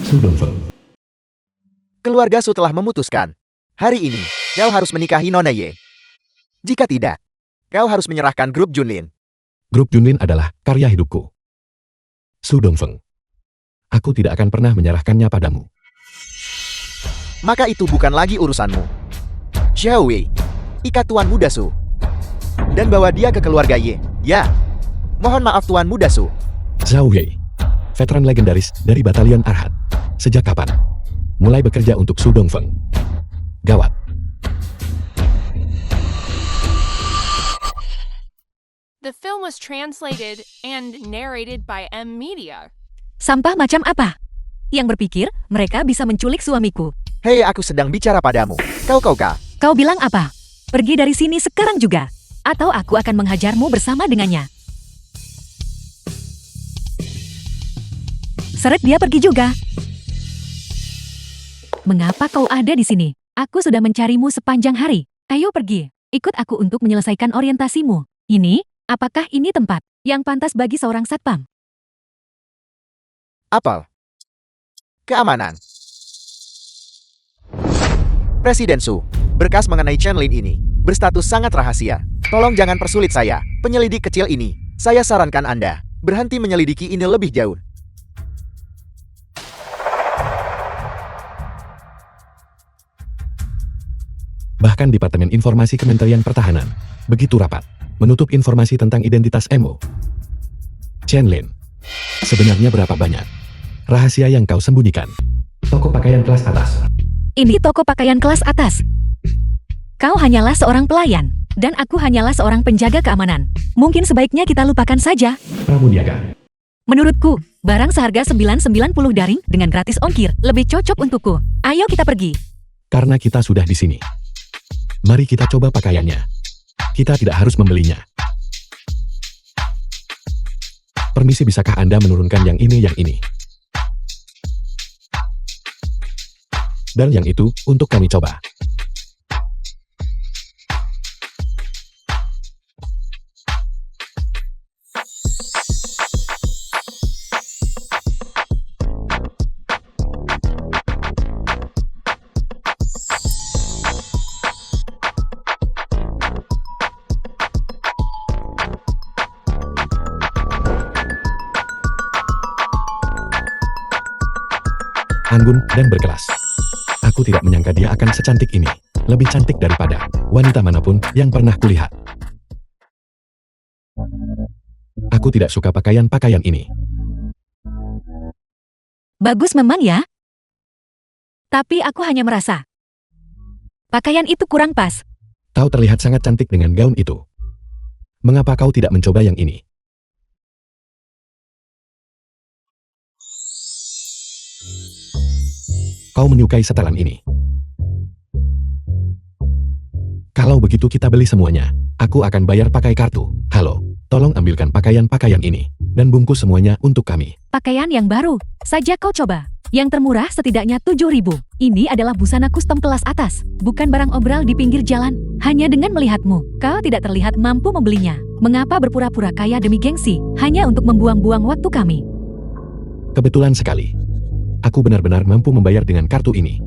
[SPEAKER 3] Su Dongfeng.
[SPEAKER 1] Keluarga Su telah memutuskan. Hari ini, kau harus menikahi Nona Ye. Jika tidak, kau harus menyerahkan grup Junlin.
[SPEAKER 3] Grup Junlin adalah karya hidupku. Su Dongfeng. Aku tidak akan pernah menyerahkannya padamu.
[SPEAKER 1] Maka itu bukan lagi urusanmu. Zhao Wei, ikat Tuan Muda Su. Dan bawa dia ke keluarga Ye. Ya. Mohon maaf Tuan Muda Su.
[SPEAKER 3] Zhao Wei, veteran legendaris dari Batalion Arhat. Sejak kapan? Mulai bekerja untuk Su Dongfeng. Gawat.
[SPEAKER 4] The film was translated and narrated by M Media.
[SPEAKER 2] Sampah macam apa? Yang berpikir mereka bisa menculik suamiku.
[SPEAKER 1] Hei, aku sedang bicara padamu. Kau.
[SPEAKER 2] Kau bilang apa? Pergi dari sini sekarang juga. Atau aku akan menghajarmu bersama dengannya. Seret dia pergi juga. Mengapa kau ada di sini? Aku sudah mencarimu sepanjang hari. Ayo pergi. Ikut aku untuk menyelesaikan orientasimu. Apakah ini tempat yang pantas bagi seorang satpam?
[SPEAKER 1] Apel. Keamanan. Presiden Su, berkas mengenai Chen Lin ini berstatus sangat rahasia. Tolong jangan persulit saya, penyelidik kecil ini. Saya sarankan Anda berhenti menyelidiki ini lebih jauh.
[SPEAKER 3] Bahkan Departemen Informasi Kementerian Pertahanan begitu rapat menutup informasi tentang identitas Mo. Chen Lin, sebenarnya berapa banyak rahasia yang kau sembunyikan? Toko pakaian kelas atas.
[SPEAKER 2] Ini toko pakaian kelas atas. Kau hanyalah seorang pelayan, dan aku hanyalah seorang penjaga keamanan. Mungkin sebaiknya kita lupakan saja.
[SPEAKER 3] Pramuniaga.
[SPEAKER 2] Menurutku, barang seharga 990 daring dengan gratis ongkir lebih cocok untukku. Ayo kita pergi.
[SPEAKER 3] Karena kita sudah di sini, mari kita coba pakaiannya. Kita tidak harus membelinya. Permisi, bisakah Anda menurunkan yang ini? Dan yang itu, untuk kami coba. Anggun dan berkelas. Aku tidak menyangka dia akan secantik ini. Lebih cantik daripada wanita manapun yang pernah kulihat. Aku tidak suka pakaian-pakaian ini.
[SPEAKER 2] Bagus memang ya. Tapi aku hanya merasa pakaian itu kurang pas.
[SPEAKER 3] Kau terlihat sangat cantik dengan gaun itu. Mengapa kau tidak mencoba yang ini? Kau menyukai setelan ini. Kalau begitu kita beli semuanya. Aku akan bayar pakai kartu. Halo, tolong ambilkan pakaian-pakaian ini. Dan bungkus semuanya untuk kami.
[SPEAKER 2] Pakaian yang baru saja kau coba. Yang termurah setidaknya 7.000. Ini adalah busana custom kelas atas, bukan barang obral di pinggir jalan. Hanya dengan melihatmu, kau tidak terlihat mampu membelinya. Mengapa berpura-pura kaya demi gengsi, hanya untuk membuang-buang waktu kami?
[SPEAKER 3] Kebetulan sekali. Aku benar-benar mampu membayar dengan kartu ini.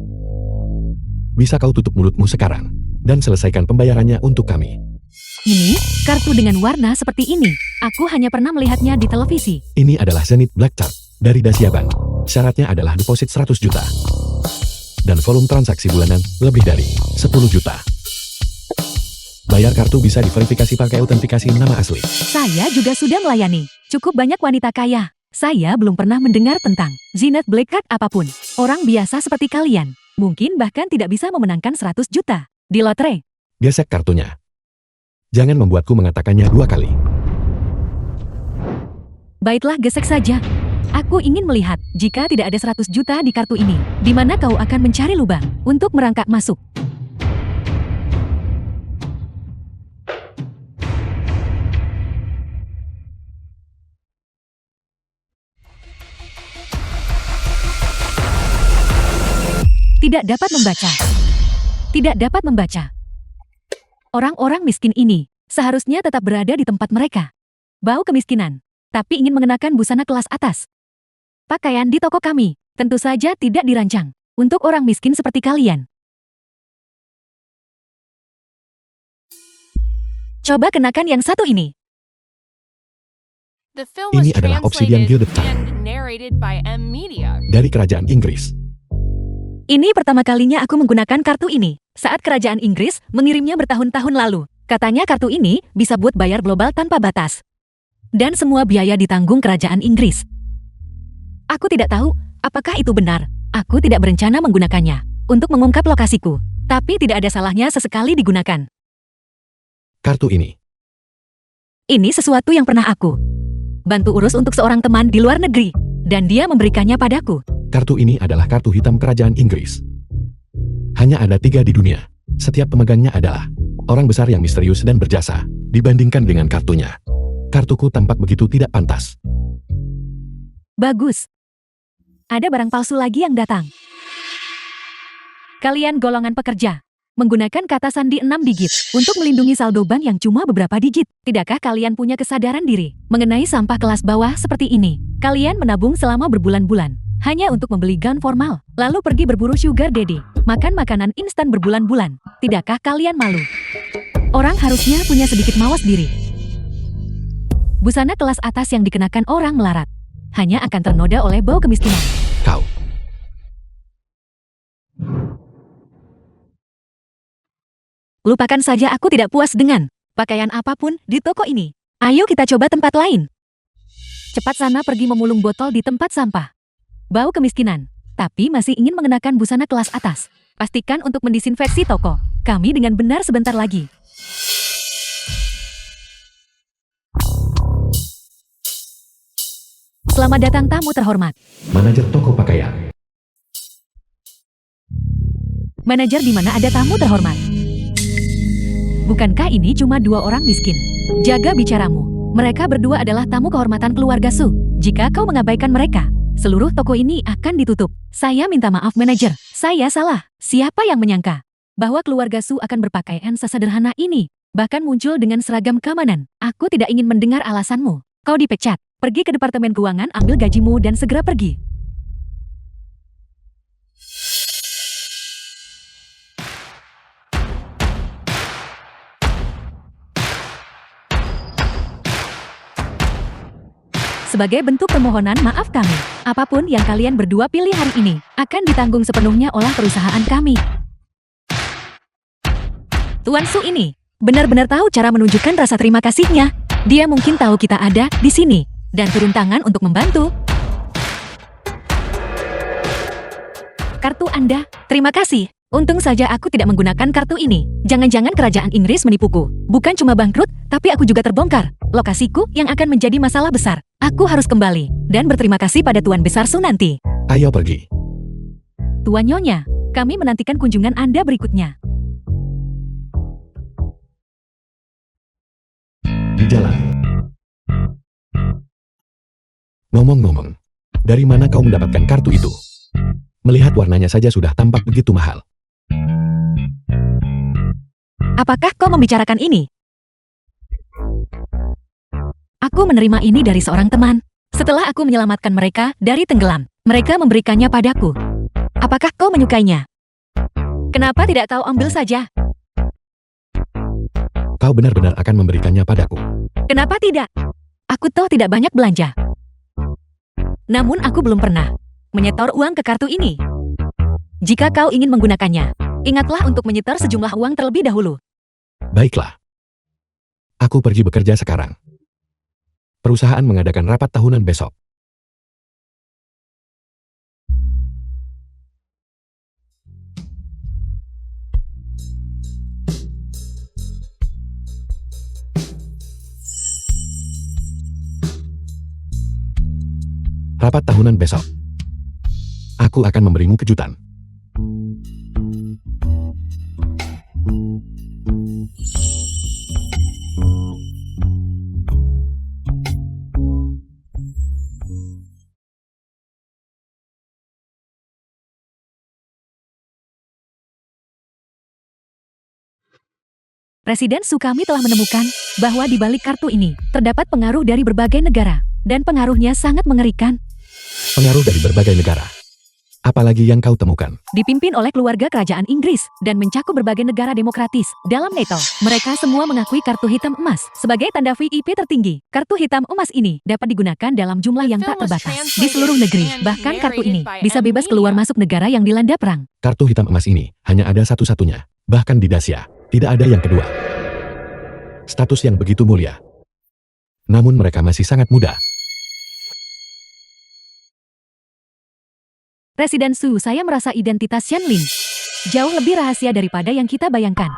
[SPEAKER 3] Bisa kau tutup mulutmu sekarang, dan selesaikan pembayarannya untuk kami.
[SPEAKER 2] Ini, kartu dengan warna seperti ini. Aku hanya pernah melihatnya di televisi.
[SPEAKER 3] Ini adalah Zenith Black Card dari Dacia Bank. Syaratnya adalah deposit 100 juta. Dan volume transaksi bulanan lebih dari 10 juta. Bayar kartu bisa diverifikasi pakai autentikasi nama asli.
[SPEAKER 2] Saya juga sudah melayani cukup banyak wanita kaya. Saya belum pernah mendengar tentang Zenith Black Card apapun. Orang biasa seperti kalian, mungkin bahkan tidak bisa memenangkan 100 juta di lotre.
[SPEAKER 3] Gesek kartunya. Jangan membuatku mengatakannya 2 kali.
[SPEAKER 2] Baiklah, gesek saja. Aku ingin melihat, jika tidak ada 100 juta di kartu ini, di mana kau akan mencari lubang untuk merangkak masuk. Tidak dapat membaca. Tidak dapat membaca. Orang-orang miskin ini seharusnya tetap berada di tempat mereka. Bau kemiskinan, tapi ingin mengenakan busana kelas atas. Pakaian di toko kami tentu saja tidak dirancang untuk orang miskin seperti kalian. Coba kenakan yang satu ini.
[SPEAKER 4] The film was
[SPEAKER 3] Ini adalah Obsidian
[SPEAKER 4] translated
[SPEAKER 3] Gilded Time
[SPEAKER 4] and narrated by M Media.
[SPEAKER 3] dari kerajaan Inggris.
[SPEAKER 2] Ini pertama kalinya aku menggunakan kartu ini saat kerajaan Inggris mengirimnya bertahun-tahun lalu. Katanya kartu ini bisa buat bayar global tanpa batas. Dan semua biaya ditanggung kerajaan Inggris. Aku tidak tahu apakah itu benar. Aku tidak berencana menggunakannya untuk mengungkap lokasiku. Tapi tidak ada salahnya sesekali digunakan.
[SPEAKER 3] Kartu ini.
[SPEAKER 2] Ini sesuatu yang pernah aku bantu urus untuk seorang teman di luar negeri. Dan dia memberikannya padaku.
[SPEAKER 3] Kartu ini adalah kartu hitam kerajaan Inggris. Hanya ada 3 di dunia. Setiap pemegangnya adalah orang besar yang misterius dan berjasa dibandingkan dengan kartunya. Kartuku tampak begitu tidak pantas.
[SPEAKER 2] Bagus. Ada barang palsu lagi yang datang. Kalian golongan pekerja, menggunakan kata sandi 6 digit untuk melindungi saldo bank yang cuma beberapa digit. Tidakkah kalian punya kesadaran diri mengenai sampah kelas bawah seperti ini? Kalian menabung selama berbulan-bulan hanya untuk membeli gun formal, lalu pergi berburu sugar daddy, makan makanan instan berbulan-bulan. Tidakkah kalian malu? Orang harusnya punya sedikit mawas diri. Busana kelas atas yang dikenakan orang melarat hanya akan ternoda oleh bau kemiskinan.
[SPEAKER 3] Kau.
[SPEAKER 2] Lupakan saja, aku tidak puas dengan pakaian apapun di toko ini. Ayo kita coba tempat lain. Cepat sana pergi memulung botol di tempat sampah. Bau kemiskinan, tapi masih ingin mengenakan busana kelas atas. Pastikan untuk mendisinfeksi toko. Kami dengan benar sebentar lagi. Selamat datang tamu terhormat.
[SPEAKER 3] Manajer toko pakaian.
[SPEAKER 2] Manajer, di mana ada tamu terhormat? Bukankah ini cuma 2 orang miskin? Jaga bicaramu. Mereka berdua adalah tamu kehormatan keluarga Su. Jika kau mengabaikan mereka, seluruh toko ini akan ditutup. Saya minta maaf manajer, saya salah. Siapa yang menyangka bahwa keluarga Su akan berpakaian sesederhana ini, bahkan muncul dengan seragam keamanan. Aku tidak ingin mendengar alasanmu. Kau dipecat. Pergi ke departemen keuangan, ambil gajimu dan segera pergi. Sebagai bentuk permohonan maaf kami, apapun yang kalian berdua pilih hari ini akan ditanggung sepenuhnya oleh perusahaan kami. Tuan Su ini benar-benar tahu cara menunjukkan rasa terima kasihnya. Dia mungkin tahu kita ada di sini dan turun tangan untuk membantu. Kartu Anda, terima kasih. Untung saja aku tidak menggunakan kartu ini. Jangan-jangan kerajaan Inggris menipuku. Bukan cuma bangkrut, tapi aku juga terbongkar. Lokasiku yang akan menjadi masalah besar. Aku harus kembali dan berterima kasih pada Tuan Besar Su nanti.
[SPEAKER 3] Ayo pergi.
[SPEAKER 2] Tuan Nyonya, kami menantikan kunjungan Anda berikutnya.
[SPEAKER 3] di jalan. Ngomong-ngomong, dari mana kau mendapatkan kartu itu? Melihat warnanya saja sudah tampak begitu mahal.
[SPEAKER 2] Apakah kau membicarakan ini? Aku menerima ini dari seorang teman. Setelah aku menyelamatkan mereka dari tenggelam, mereka memberikannya padaku. Apakah kau menyukainya? Kenapa tidak kau ambil saja?
[SPEAKER 3] Kau benar-benar akan memberikannya padaku.
[SPEAKER 2] Kenapa tidak? Aku toh tidak banyak belanja. Namun aku belum pernah menyetor uang ke kartu ini. Jika kau ingin menggunakannya, ingatlah untuk menyetor sejumlah uang terlebih dahulu.
[SPEAKER 3] Baiklah. Aku pergi bekerja sekarang. Perusahaan mengadakan rapat tahunan besok. Rapat tahunan besok. Aku akan memberimu kejutan.
[SPEAKER 2] Presiden Su kami telah menemukan bahwa di balik kartu ini terdapat pengaruh dari berbagai negara dan pengaruhnya sangat mengerikan.
[SPEAKER 3] Pengaruh dari berbagai negara. Apalagi yang kau temukan?
[SPEAKER 2] Dipimpin oleh keluarga kerajaan Inggris dan mencakup berbagai negara demokratis dalam NATO. Mereka semua mengakui kartu hitam emas sebagai tanda VIP tertinggi. Kartu hitam emas ini dapat digunakan dalam jumlah yang tak terbatas di seluruh negeri. Bahkan kartu ini bisa bebas keluar masuk negara yang dilanda perang.
[SPEAKER 3] Kartu hitam emas ini hanya ada satu-satunya. Bahkan di Dacia, tidak ada yang kedua. Status yang begitu mulia. Namun mereka masih sangat muda.
[SPEAKER 2] Presiden Su, saya merasa identitas Shenlin jauh lebih rahasia daripada yang kita bayangkan.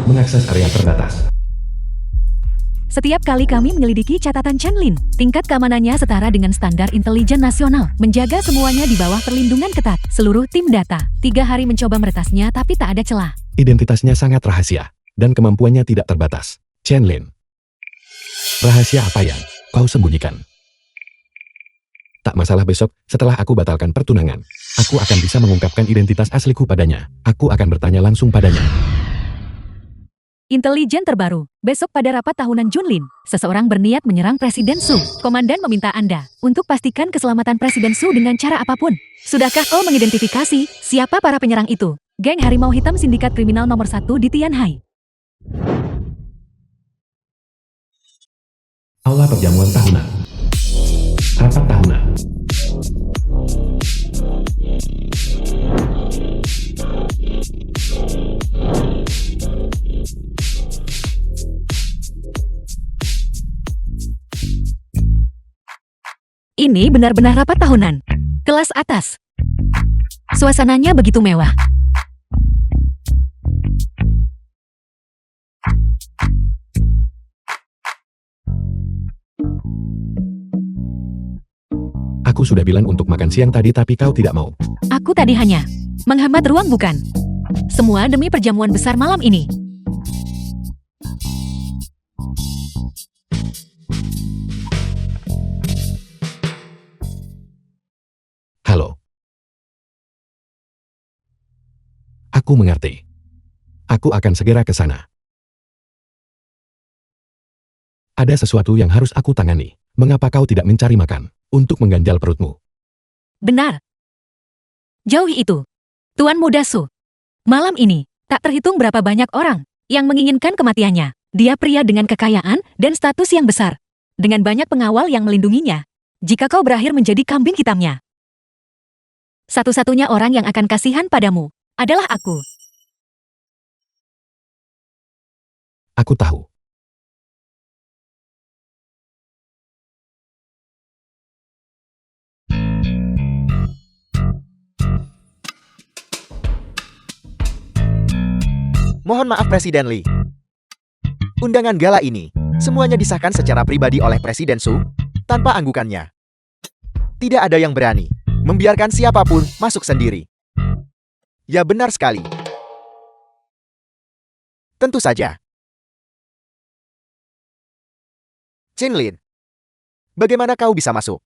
[SPEAKER 3] Mengakses area terbatas.
[SPEAKER 2] Setiap kali kami menyelidiki catatan Shenlin, tingkat keamanannya setara dengan standar intelijen nasional. Menjaga semuanya di bawah perlindungan ketat. Seluruh tim data, 3 hari mencoba meretasnya tapi tak ada celah.
[SPEAKER 3] Identitasnya sangat rahasia, dan kemampuannya tidak terbatas. Shenlin. Rahasia apa yang kau sembunyikan? Tak masalah besok, setelah aku batalkan pertunangan, aku akan bisa mengungkapkan identitas asliku padanya. Aku akan bertanya langsung padanya.
[SPEAKER 2] Intelijen terbaru, besok pada rapat tahunan Junlin, seseorang berniat menyerang Presiden Su. Komandan meminta Anda untuk pastikan keselamatan Presiden Su dengan cara apapun. Sudahkah kau mengidentifikasi siapa para penyerang itu? Geng Harimau Hitam sindikat kriminal nomor 1 di Tianhai.
[SPEAKER 3] Aula perjamuan tahunan. Rapat tahunan.
[SPEAKER 2] Ini benar-benar rapat tahunan. Kelas atas. Suasananya begitu mewah.
[SPEAKER 3] Aku sudah bilang untuk makan siang tadi tapi kau tidak mau.
[SPEAKER 2] Aku tadi hanya menghambat ruang bukan? Semua demi perjamuan besar malam ini.
[SPEAKER 3] Halo. Aku mengerti. Aku akan segera ke sana. Ada sesuatu yang harus aku tangani. Mengapa kau tidak mencari makan untuk mengganjal perutmu?
[SPEAKER 2] Benar. Jauhi itu. Tuan Muda Su. Malam ini, tak terhitung berapa banyak orang yang menginginkan kematiannya. Dia pria dengan kekayaan dan status yang besar. Dengan banyak pengawal yang melindunginya. Jika kau berakhir menjadi kambing hitamnya. Satu-satunya orang yang akan kasihan padamu adalah aku.
[SPEAKER 3] Aku tahu.
[SPEAKER 1] Mohon maaf Presiden Lee. Undangan gala ini, semuanya disahkan secara pribadi oleh Presiden Su, tanpa anggukannya. Tidak ada yang berani membiarkan siapapun masuk sendiri. Ya benar sekali, Tentu saja. Chenlin, bagaimana kau bisa masuk?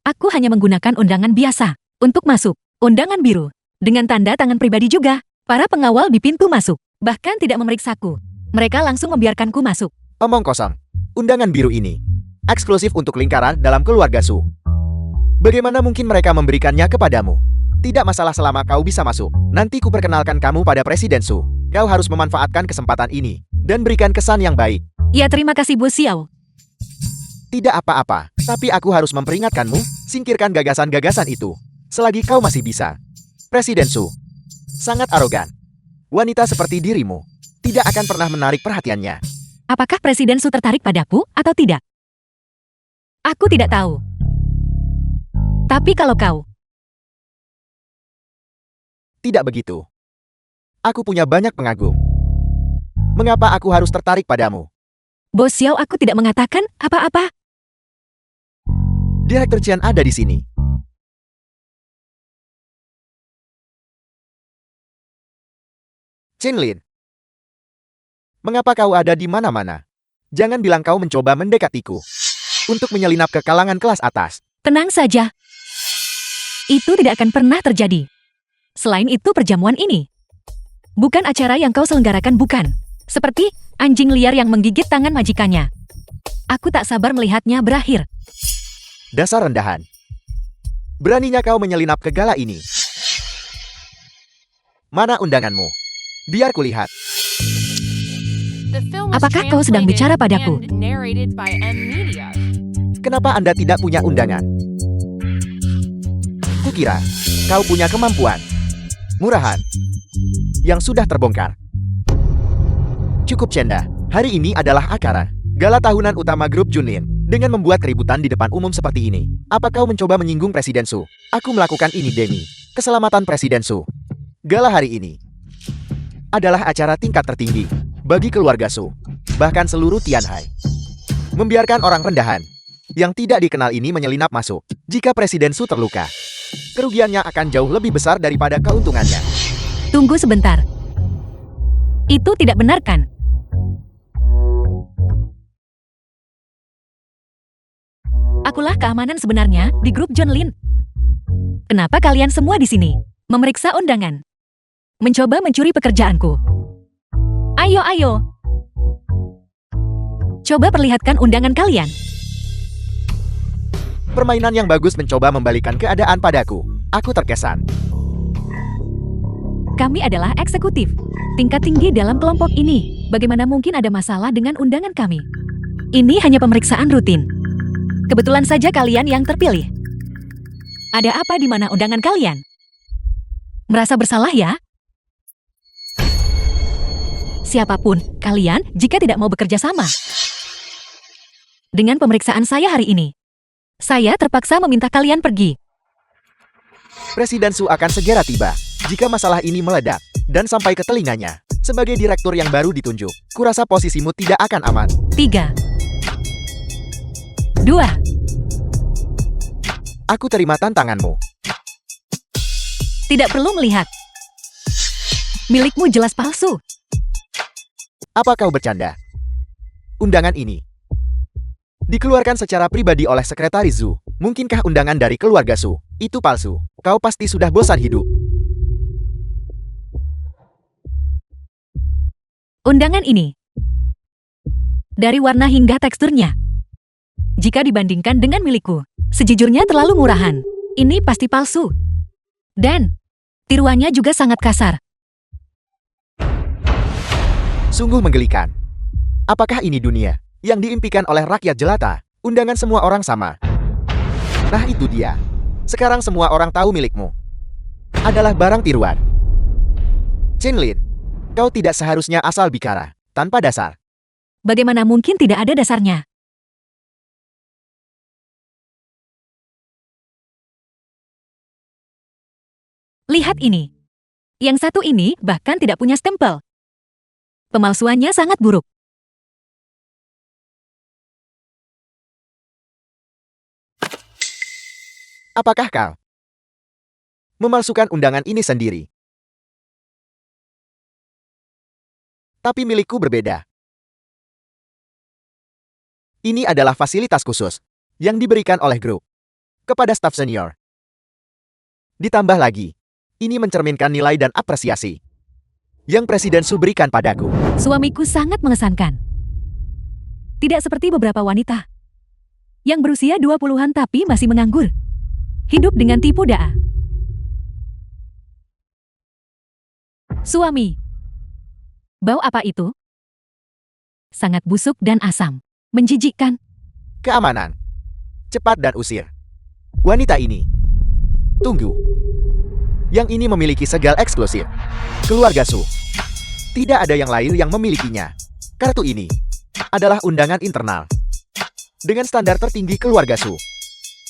[SPEAKER 2] Aku hanya menggunakan undangan biasa untuk masuk. Undangan biru. Dengan tanda tangan pribadi juga. Para pengawal di pintu masuk. Bahkan tidak memeriksaku. Mereka langsung membiarkanku masuk.
[SPEAKER 1] Omong kosong. Undangan biru ini eksklusif untuk lingkaran dalam keluarga Su. Bagaimana mungkin mereka memberikannya kepadamu? Tidak masalah selama kau bisa masuk. Nanti ku perkenalkan kamu pada Presiden Su. Kau harus memanfaatkan kesempatan ini dan berikan kesan yang baik.
[SPEAKER 2] Ya terima kasih Bos Xiao.
[SPEAKER 1] Tidak apa-apa, tapi aku harus memperingatkanmu, singkirkan gagasan-gagasan itu. Selagi kau masih bisa. Presiden Su sangat arogan. Wanita seperti dirimu tidak akan pernah menarik perhatiannya.
[SPEAKER 2] Apakah Presiden Su tertarik padaku atau tidak? Aku tidak tahu. Tapi kalau kau...
[SPEAKER 1] Tidak begitu. Aku punya banyak pengagum. Mengapa aku harus tertarik padamu?
[SPEAKER 2] Bos Xiao, aku tidak mengatakan apa-apa.
[SPEAKER 1] Direktur Chen ada di sini. Chenlin, mengapa kau ada di mana-mana? Jangan bilang kau mencoba mendekatiku untuk menyelinap ke kalangan kelas atas.
[SPEAKER 2] Tenang saja. Itu tidak akan pernah terjadi. Selain itu perjamuan ini bukan acara yang kau selenggarakan, bukan. Seperti anjing liar yang menggigit tangan majikannya. Aku tak sabar melihatnya berakhir.
[SPEAKER 1] Dasar rendahan. Beraninya kau menyelinap ke gala ini. Mana undanganmu? Biar kulihat.
[SPEAKER 4] The film was
[SPEAKER 2] Apakah kau sedang bicara
[SPEAKER 4] translated
[SPEAKER 2] padaku?
[SPEAKER 4] and narrated by M Media.
[SPEAKER 1] Kenapa Anda tidak punya undangan? Kukira kau punya kemampuan murahan yang sudah terbongkar. Cukup cenda. Hari ini adalah akara gala tahunan utama grup Junlin. Dengan membuat keributan di depan umum seperti ini, apa kau mencoba menyinggung Presiden Su? Aku melakukan ini demi keselamatan Presiden Su. Gala hari ini adalah acara tingkat tertinggi bagi keluarga Su, bahkan seluruh Tianhai. Membiarkan orang rendahan yang tidak dikenal ini menyelinap masuk. Jika Presiden Su terluka, kerugiannya akan jauh lebih besar daripada keuntungannya.
[SPEAKER 2] Tunggu sebentar. Itu tidak benar kan? Akulah keamanan sebenarnya di grup Junlin. Kenapa kalian semua di sini? Memeriksa undangan. Mencoba mencuri pekerjaanku. Ayo, ayo. Coba perlihatkan undangan kalian.
[SPEAKER 1] Permainan yang bagus mencoba membalikan keadaan padaku. Aku terkesan.
[SPEAKER 2] Kami adalah eksekutif. Tingkat tinggi dalam kelompok ini. Bagaimana mungkin ada masalah dengan undangan kami? Ini hanya pemeriksaan rutin. Kebetulan saja kalian yang terpilih. Ada apa di mana undangan kalian? Merasa bersalah ya? Siapapun kalian jika tidak mau bekerja sama dengan pemeriksaan saya hari ini, saya terpaksa meminta kalian pergi.
[SPEAKER 1] Presiden Su akan segera tiba jika masalah ini meledak dan sampai ke telinganya. Sebagai direktur yang baru ditunjuk, kurasa posisimu tidak akan aman.
[SPEAKER 2] 3, 2,
[SPEAKER 1] Aku terima tantanganmu.
[SPEAKER 2] tidak perlu melihat. Milikmu jelas palsu.
[SPEAKER 1] Apa kau bercanda? Undangan ini dikeluarkan secara pribadi oleh Sekretaris Zu. Mungkinkah undangan dari keluarga Su itu palsu? Kau pasti sudah bosan hidup.
[SPEAKER 2] Undangan ini dari warna hingga teksturnya, jika dibandingkan dengan milikku, sejujurnya terlalu murahan. Ini pasti palsu. Dan tiruannya juga sangat kasar.
[SPEAKER 1] Sungguh menggelikan. Apakah ini dunia yang diimpikan oleh rakyat jelata? Undangan semua orang sama. Nah itu dia. Sekarang semua orang tahu milikmu adalah barang tiruan. Chenlin, kau tidak seharusnya asal bicara tanpa dasar.
[SPEAKER 2] Bagaimana mungkin tidak ada dasarnya? Lihat ini. Yang satu ini bahkan tidak punya stempel. Pemalsuannya sangat buruk.
[SPEAKER 1] Apakah kau memalsukan undangan ini sendiri? Tapi milikku berbeda. Ini adalah fasilitas khusus yang diberikan oleh grup kepada staf senior. Ditambah lagi, ini mencerminkan nilai dan apresiasi yang Presiden Su berikan padaku.
[SPEAKER 2] Suamiku sangat mengesankan. Tidak seperti beberapa wanita yang berusia 20-an tapi masih menganggur. Hidup dengan tipu daya. Suami. Bau apa itu? Sangat busuk dan asam. Menjijikkan.
[SPEAKER 1] Keamanan. Cepat dan usir. Wanita ini. Tunggu. Yang ini memiliki segel eksklusif. Keluarga Su. Tidak ada yang lain yang memilikinya. Kartu ini adalah undangan internal dengan standar tertinggi keluarga Su.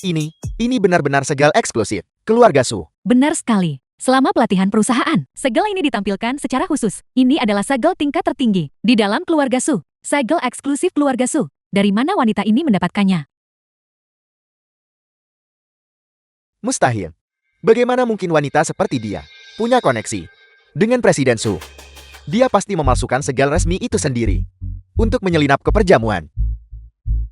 [SPEAKER 1] Ini benar-benar segel eksklusif keluarga Su.
[SPEAKER 2] Benar sekali. Selama pelatihan perusahaan, segel ini ditampilkan secara khusus. Ini adalah segel tingkat tertinggi di dalam keluarga Su. Segel eksklusif keluarga Su. Dari mana wanita ini mendapatkannya?
[SPEAKER 1] Mustahil. Bagaimana mungkin wanita seperti dia punya koneksi dengan Presiden Su? Dia pasti memalsukan segel resmi itu sendiri untuk menyelinap ke perjamuan.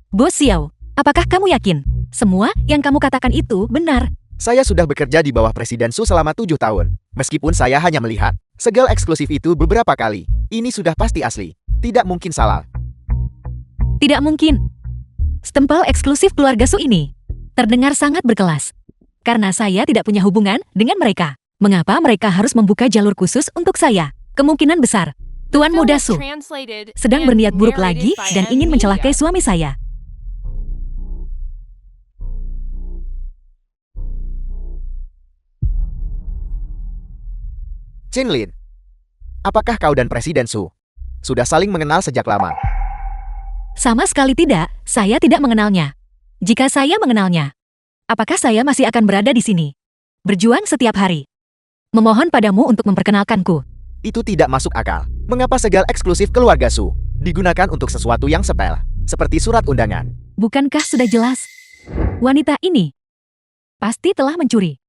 [SPEAKER 2] Bos Xiao, apakah kamu yakin semua yang kamu katakan itu benar?
[SPEAKER 1] Saya sudah bekerja di bawah Presiden Su selama 7 tahun. Meskipun saya hanya melihat segel eksklusif itu beberapa kali, ini sudah pasti asli. Tidak mungkin salah.
[SPEAKER 2] Tidak mungkin. Stempel eksklusif keluarga Su ini terdengar sangat berkelas. Karena saya tidak punya hubungan dengan mereka. Mengapa mereka harus membuka jalur khusus untuk saya? Kemungkinan besar, Tuan
[SPEAKER 4] The film
[SPEAKER 2] Muda
[SPEAKER 4] was
[SPEAKER 2] Su
[SPEAKER 4] translated
[SPEAKER 2] sedang
[SPEAKER 4] and
[SPEAKER 2] berniat buruk lagi
[SPEAKER 4] narrated by
[SPEAKER 2] dan ingin
[SPEAKER 4] Anne
[SPEAKER 2] mencelakai
[SPEAKER 4] Media.
[SPEAKER 2] suami saya.
[SPEAKER 1] Chen Lin, apakah kau dan Presiden Su sudah saling mengenal sejak lama?
[SPEAKER 2] Sama sekali tidak, saya tidak mengenalnya. Jika saya mengenalnya, apakah saya masih akan berada di sini? Berjuang setiap hari. Memohon padamu untuk memperkenalkanku.
[SPEAKER 1] Itu tidak masuk akal. Mengapa segel eksklusif keluarga Su digunakan untuk sesuatu yang sepele, seperti surat undangan?
[SPEAKER 2] Bukankah sudah jelas? Wanita ini pasti telah mencuri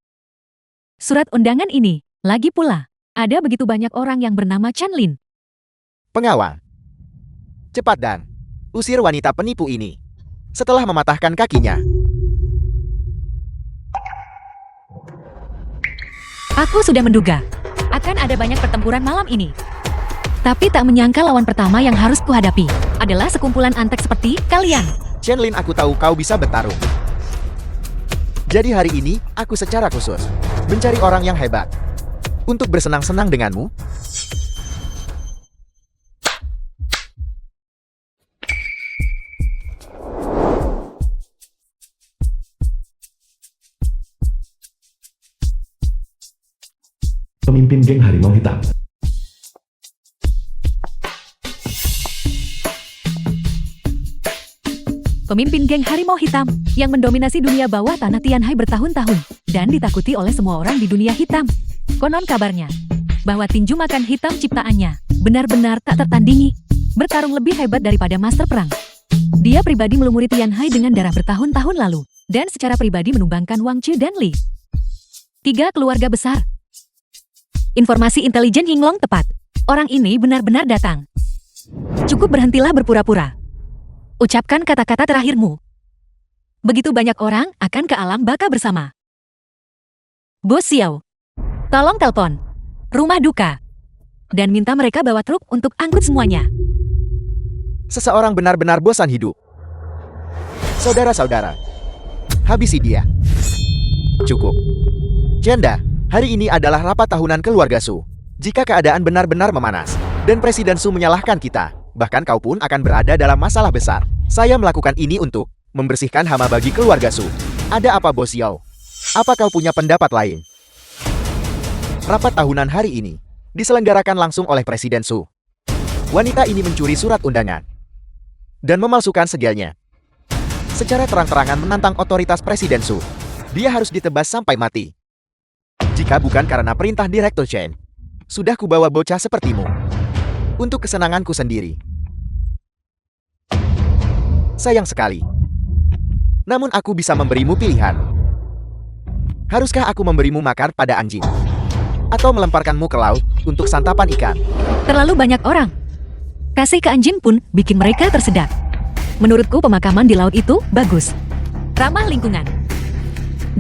[SPEAKER 2] surat undangan ini. Lagi pula, ada begitu banyak orang yang bernama Chen Lin.
[SPEAKER 1] Pengawal, cepat dan usir wanita penipu ini. Setelah mematahkan kakinya,
[SPEAKER 2] Aku sudah menduga akan ada banyak pertempuran malam ini. Tapi tak menyangka lawan pertama yang harus kuhadapi adalah sekumpulan antek seperti kalian.
[SPEAKER 1] Chen Lin, aku tahu kau bisa bertarung. Jadi hari ini, aku secara khusus mencari orang yang hebat untuk bersenang-senang denganmu.
[SPEAKER 3] Pemimpin geng Harimau Hitam.
[SPEAKER 2] Pemimpin geng Harimau Hitam yang mendominasi dunia bawah tanah Tianhai bertahun-tahun dan ditakuti oleh semua orang di dunia hitam. Konon kabarnya bahwa tinju makan hitam ciptaannya benar-benar tak tertandingi, bertarung lebih hebat daripada master perang. Dia pribadi melumuri Tianhai dengan darah bertahun-tahun lalu dan secara pribadi menumbangkan Wang Chu dan Li. 3 keluarga besar. Informasi intelijen Yinglong tepat. Orang ini benar-benar datang. Cukup berhentilah berpura-pura. Ucapkan kata-kata terakhirmu. Begitu banyak orang akan ke alam baka bersama. Bos Xiao, tolong telepon rumah duka dan minta mereka bawa truk untuk angkut semuanya.
[SPEAKER 1] Seseorang benar-benar bosan hidup. Saudara-saudara, habisi dia. Cukup. Janda, hari ini adalah rapat tahunan keluarga Su. Jika keadaan benar-benar memanas dan Presiden Su menyalahkan kita, bahkan kau pun akan berada dalam masalah besar. Saya melakukan ini untuk membersihkan hama bagi keluarga Su. Ada apa, Bos Xiao? Apa kau punya pendapat lain? Rapat tahunan hari ini diselenggarakan langsung oleh Presiden Su. Wanita ini mencuri surat undangan dan memalsukan segelnya. Secara terang-terangan menantang otoritas Presiden Su. Dia harus ditebas sampai mati. Jika bukan karena perintah Direktur Chen, sudah kubawa bocah sepertimu untuk kesenanganku sendiri. Sayang sekali. Namun aku bisa memberimu pilihan. Haruskah aku memberimu makan pada anjing? Atau melemparkanmu ke laut untuk santapan ikan?
[SPEAKER 2] Terlalu banyak orang. Kasih ke anjing pun bikin mereka tersedak. Menurutku pemakaman di laut itu bagus. Ramah lingkungan.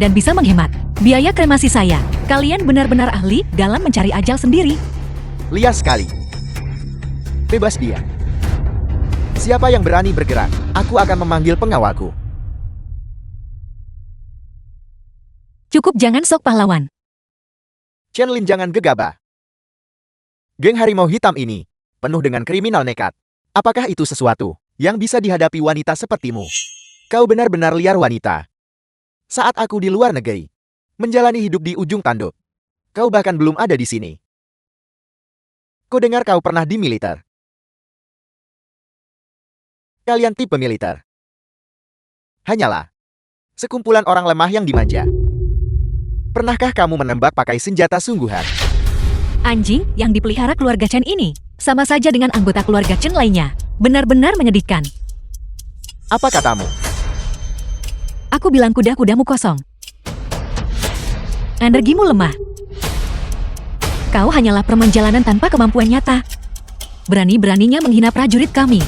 [SPEAKER 2] Dan bisa menghemat biaya kremasi saya. Kalian benar-benar ahli dalam mencari ajal sendiri.
[SPEAKER 1] Liar sekali. Bebas dia. Siapa yang berani bergerak, aku akan memanggil pengawalku.
[SPEAKER 2] Cukup, jangan sok pahlawan.
[SPEAKER 1] Chen-Lin, jangan gegabah. Geng harimau hitam ini penuh dengan kriminal nekat. Apakah itu sesuatu yang bisa dihadapi wanita sepertimu? Kau benar-benar liar wanita. Saat aku di luar negeri, menjalani hidup di ujung tanduk, kau bahkan belum ada di sini. Ku dengar kau pernah di militer. Kalian tipe militer. Hanyalah sekumpulan orang lemah yang dimanja. Pernahkah kamu menembak pakai senjata sungguhan?
[SPEAKER 2] Anjing yang dipelihara keluarga Chen ini sama saja dengan anggota keluarga Chen lainnya. Benar-benar menyedihkan.
[SPEAKER 1] Apa katamu?
[SPEAKER 2] Aku bilang kuda-kudamu kosong. Energimu lemah. Kau hanyalah permen jalanan tanpa kemampuan nyata. Berani-beraninya menghina prajurit kami.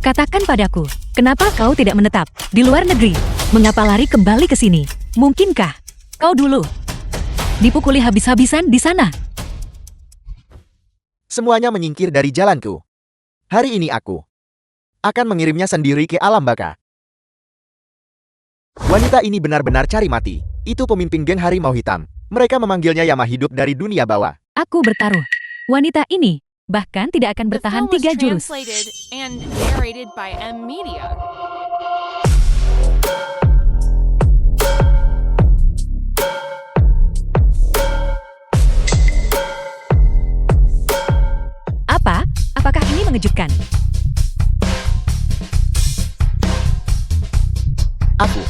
[SPEAKER 2] Katakan padaku, kenapa kau tidak menetap di luar negeri? Mengapa lari kembali ke sini? Mungkinkah kau dulu dipukuli habis-habisan di sana?
[SPEAKER 1] Semuanya menyingkir dari jalanku. Hari ini aku akan mengirimnya sendiri ke alam baka. Wanita ini benar-benar cari mati. Itu pemimpin geng harimau hitam. Mereka memanggilnya Yama hidup dari dunia bawah.
[SPEAKER 2] Aku bertaruh. Wanita ini bahkan tidak akan
[SPEAKER 4] The
[SPEAKER 2] bertahan
[SPEAKER 4] film was
[SPEAKER 2] 3 jurus.
[SPEAKER 4] translated and narrated by M Media.
[SPEAKER 2] Apa? Apakah ini mengejutkan?
[SPEAKER 1] Aku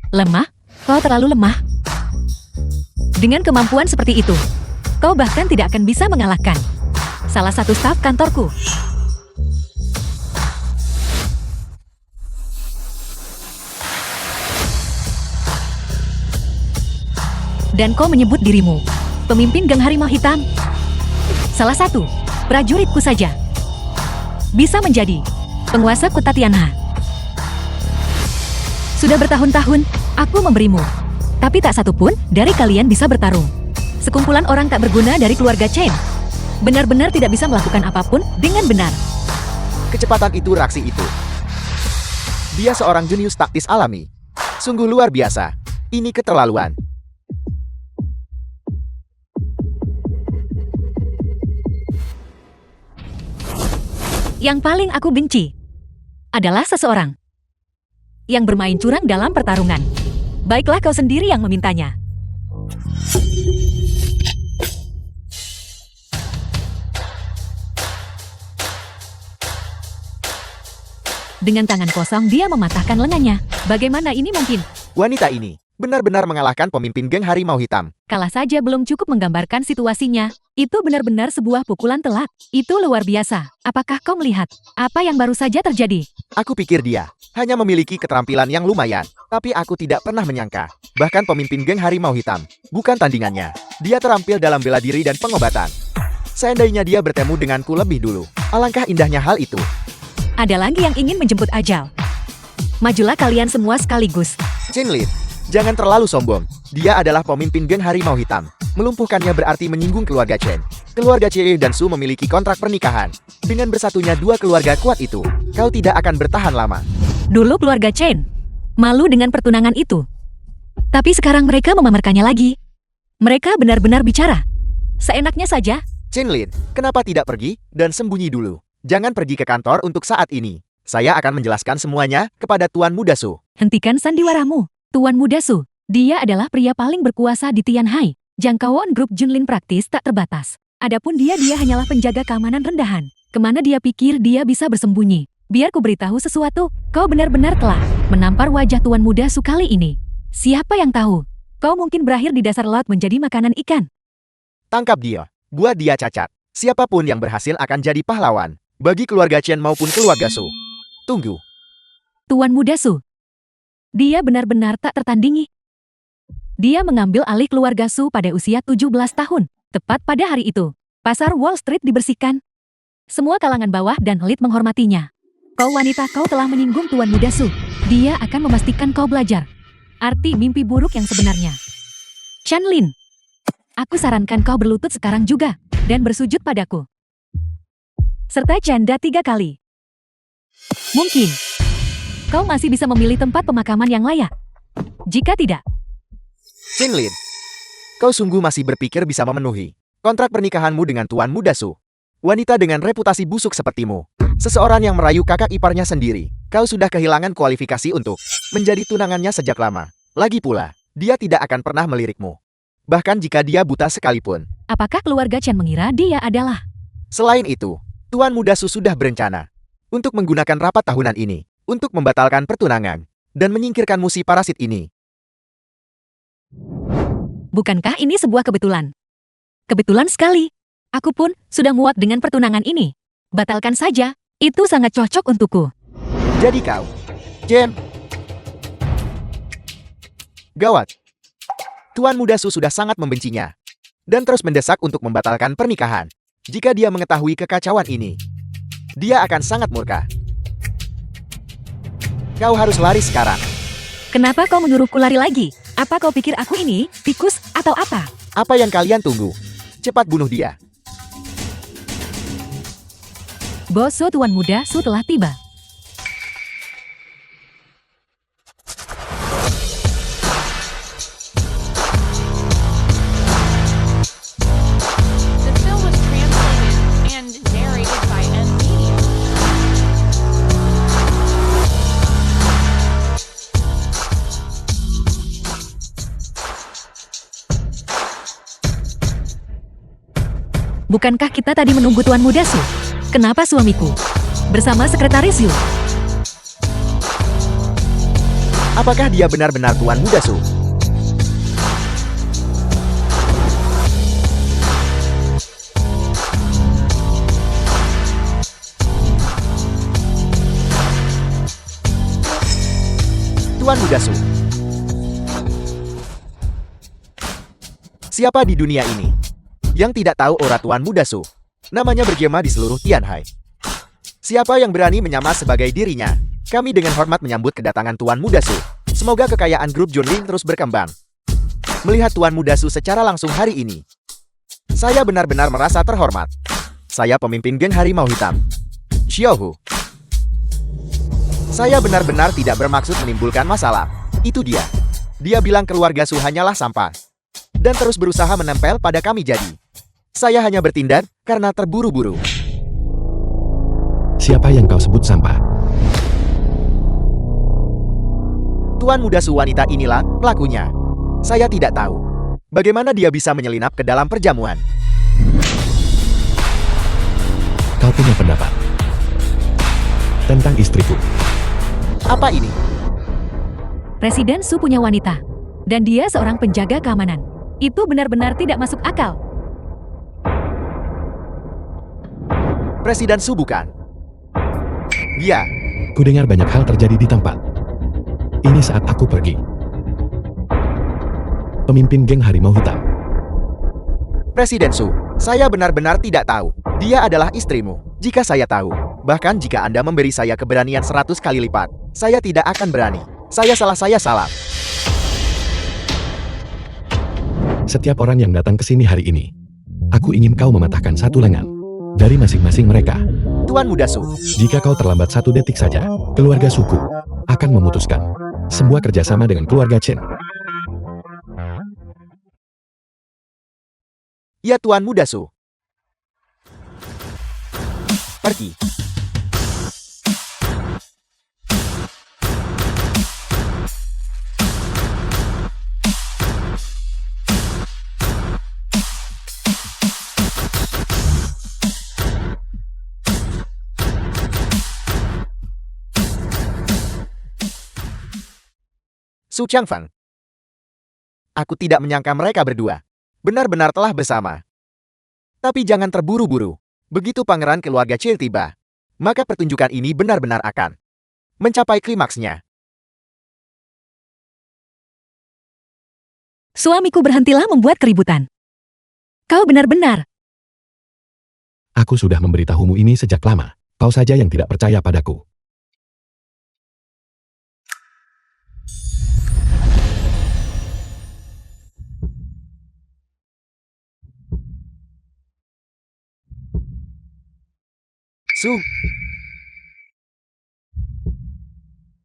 [SPEAKER 2] Lemah? Kau terlalu lemah. Dengan kemampuan seperti itu, kau bahkan tidak akan bisa mengalahkan salah satu staf kantorku. Dan kau menyebut dirimu pemimpin geng harimau hitam. Salah satu prajuritku saja bisa menjadi penguasa kota Tianha. Sudah bertahun-tahun aku memberimu, tapi tak satu pun dari kalian bisa bertarung. Sekumpulan orang tak berguna dari keluarga Chen. Benar-benar tidak bisa melakukan apapun dengan benar.
[SPEAKER 1] kecepatan itu reaksi itu. Dia seorang jenius taktis alami. Sungguh luar biasa. Ini keterlaluan.
[SPEAKER 2] Yang paling aku benci adalah seseorang yang bermain curang dalam pertarungan. Baiklah kau sendiri yang memintanya. Dengan tangan kosong dia mematahkan lengannya. Bagaimana ini mungkin?
[SPEAKER 1] Wanita ini benar-benar mengalahkan pemimpin geng harimau hitam.
[SPEAKER 2] Kalah saja belum cukup menggambarkan situasinya. Itu benar-benar sebuah pukulan telak. Itu luar biasa. Apakah kau melihat apa yang baru saja terjadi?
[SPEAKER 1] Aku pikir dia hanya memiliki keterampilan yang lumayan. Tapi aku tidak pernah menyangka. Bahkan pemimpin geng harimau hitam bukan tandingannya. Dia terampil dalam bela diri dan pengobatan. Seandainya dia bertemu denganku lebih dulu. Alangkah indahnya hal itu.
[SPEAKER 2] Ada lagi yang ingin menjemput ajal. Majulah kalian semua sekaligus.
[SPEAKER 1] Chen-Lin, jangan terlalu sombong. Dia adalah pemimpin geng harimau hitam. Melumpuhkannya berarti menyinggung keluarga Chen. Keluarga Chen dan Su memiliki kontrak pernikahan. Dengan bersatunya dua keluarga kuat itu, kau tidak akan bertahan lama.
[SPEAKER 2] Dulu keluarga Chen malu dengan pertunangan itu. Tapi sekarang mereka memamerkannya lagi. Mereka benar-benar bicara seenaknya saja.
[SPEAKER 1] Chen-Lin, kenapa tidak pergi dan sembunyi dulu? Jangan pergi ke kantor untuk saat ini. Saya akan menjelaskan semuanya kepada Tuan Muda Su.
[SPEAKER 2] Hentikan sandiwaramu, Tuan Muda Su. Dia adalah pria paling berkuasa di Tianhai. Jangkauan grup Junlin praktis tak terbatas. Adapun dia hanyalah penjaga keamanan rendahan. Kemana dia pikir dia bisa bersembunyi? Biar ku beritahu sesuatu. Kau benar-benar telah menampar wajah Tuan Muda Su kali ini. Siapa yang tahu? Kau mungkin berakhir di dasar laut menjadi makanan ikan.
[SPEAKER 1] Tangkap dia. Buat dia cacat. Siapapun yang berhasil akan jadi pahlawan. Bagi keluarga Chen maupun keluarga Su. Tunggu.
[SPEAKER 2] Tuan Muda Su. Dia benar-benar tak tertandingi. Dia mengambil alih keluarga Su pada usia 17 tahun. Tepat pada hari itu, Pasar Wall Street dibersihkan. Semua kalangan bawah dan elit menghormatinya. Kau wanita, kau telah menyinggung Tuan Muda Su. Dia akan memastikan kau belajar arti mimpi buruk yang sebenarnya. Shanlin, aku sarankan kau berlutut sekarang juga dan bersujud padaku. Serta canda 3 kali. Mungkin kau masih bisa memilih tempat pemakaman yang layak. Jika tidak,
[SPEAKER 1] Shinlin, kau sungguh masih berpikir bisa memenuhi kontrak pernikahanmu dengan Tuan Muda Su. Wanita dengan reputasi busuk sepertimu, seseorang yang merayu kakak iparnya sendiri, kau sudah kehilangan kualifikasi untuk menjadi tunangannya sejak lama. Lagi pula, dia tidak akan pernah melirikmu. Bahkan jika dia buta sekalipun.
[SPEAKER 2] apakah keluarga Chen mengira dia adalah?
[SPEAKER 1] Selain itu, Tuan Muda Su sudah berencana untuk menggunakan rapat tahunan ini untuk membatalkan pertunangan dan menyingkirkanmu si parasit ini.
[SPEAKER 2] Bukankah ini sebuah kebetulan? Kebetulan sekali. Aku pun sudah muak dengan pertunangan ini. Batalkan saja, itu sangat cocok untukku.
[SPEAKER 1] Jadi kau, Jen. Gawat. Tuan Muda Su sudah sangat membencinya dan terus mendesak untuk membatalkan pernikahan. Jika dia mengetahui kekacauan ini, dia akan sangat murka. Kau harus lari sekarang.
[SPEAKER 2] Kenapa kau menyuruhku lari lagi? Apa kau pikir aku ini tikus atau apa?
[SPEAKER 1] Apa yang kalian tunggu? Cepat bunuh dia.
[SPEAKER 2] Bos Su Tuan Muda Su telah tiba.
[SPEAKER 4] The film was translated and narrated by M.P.
[SPEAKER 2] Bukankah kita tadi menunggu Tuan Muda Su? Kenapa suamiku bersama sekretaris Yu?
[SPEAKER 1] Apakah dia benar-benar Tuan Muda Su? Tuan Muda Su. Siapa di dunia ini yang tidak tahu aura Tuan Muda Su? Namanya bergema di seluruh Tianhai. Siapa yang berani menyamar sebagai dirinya? Kami dengan hormat menyambut kedatangan Tuan Muda Su. Semoga kekayaan grup Junlin terus berkembang. Melihat Tuan Muda Su secara langsung hari ini, saya benar-benar merasa terhormat. Saya pemimpin geng Harimau Hitam, Xiaohu. Saya benar-benar tidak bermaksud menimbulkan masalah. Itu dia. Dia bilang keluarga Su hanyalah sampah dan terus berusaha menempel pada kami jadi. Saya hanya bertindak karena terburu-buru.
[SPEAKER 3] Siapa yang kau sebut sampah?
[SPEAKER 1] Tuan Muda Su, wanita inilah pelakunya. Saya tidak tahu bagaimana dia bisa menyelinap ke dalam perjamuan.
[SPEAKER 3] Kau punya pendapat tentang istriku?
[SPEAKER 1] Apa ini?
[SPEAKER 2] Presiden Su punya wanita, dan dia seorang penjaga keamanan. Itu benar-benar tidak masuk akal.
[SPEAKER 1] Presiden Su bukan? Ya,
[SPEAKER 3] Kudengar banyak hal terjadi di tempat. Ini saat aku pergi. Pemimpin geng Harimau Hitam.
[SPEAKER 1] Presiden Su, saya benar-benar tidak tahu. Dia adalah istrimu. Jika saya tahu, bahkan jika Anda memberi saya keberanian 100 kali lipat, saya tidak akan berani. Saya salah.
[SPEAKER 3] Setiap orang yang datang ke sini hari ini, aku ingin kau mematahkan satu lengan dari masing-masing mereka.
[SPEAKER 1] Tuan Muda Su,
[SPEAKER 3] Jika kau terlambat 1 detik saja, keluarga suku akan memutuskan sebuah kerjasama dengan keluarga Chen.
[SPEAKER 1] ya Tuan Muda Su. Pergi. Su Changfeng. Aku tidak menyangka mereka berdua benar-benar telah bersama. Tapi jangan terburu-buru. Begitu pangeran keluarga Chen tiba, maka pertunjukan ini benar-benar akan mencapai klimaksnya.
[SPEAKER 2] Suamiku, berhentilah membuat keributan. Kau benar-benar
[SPEAKER 3] Aku sudah memberitahumu ini sejak lama. Kau saja yang tidak percaya padaku.
[SPEAKER 1] Su.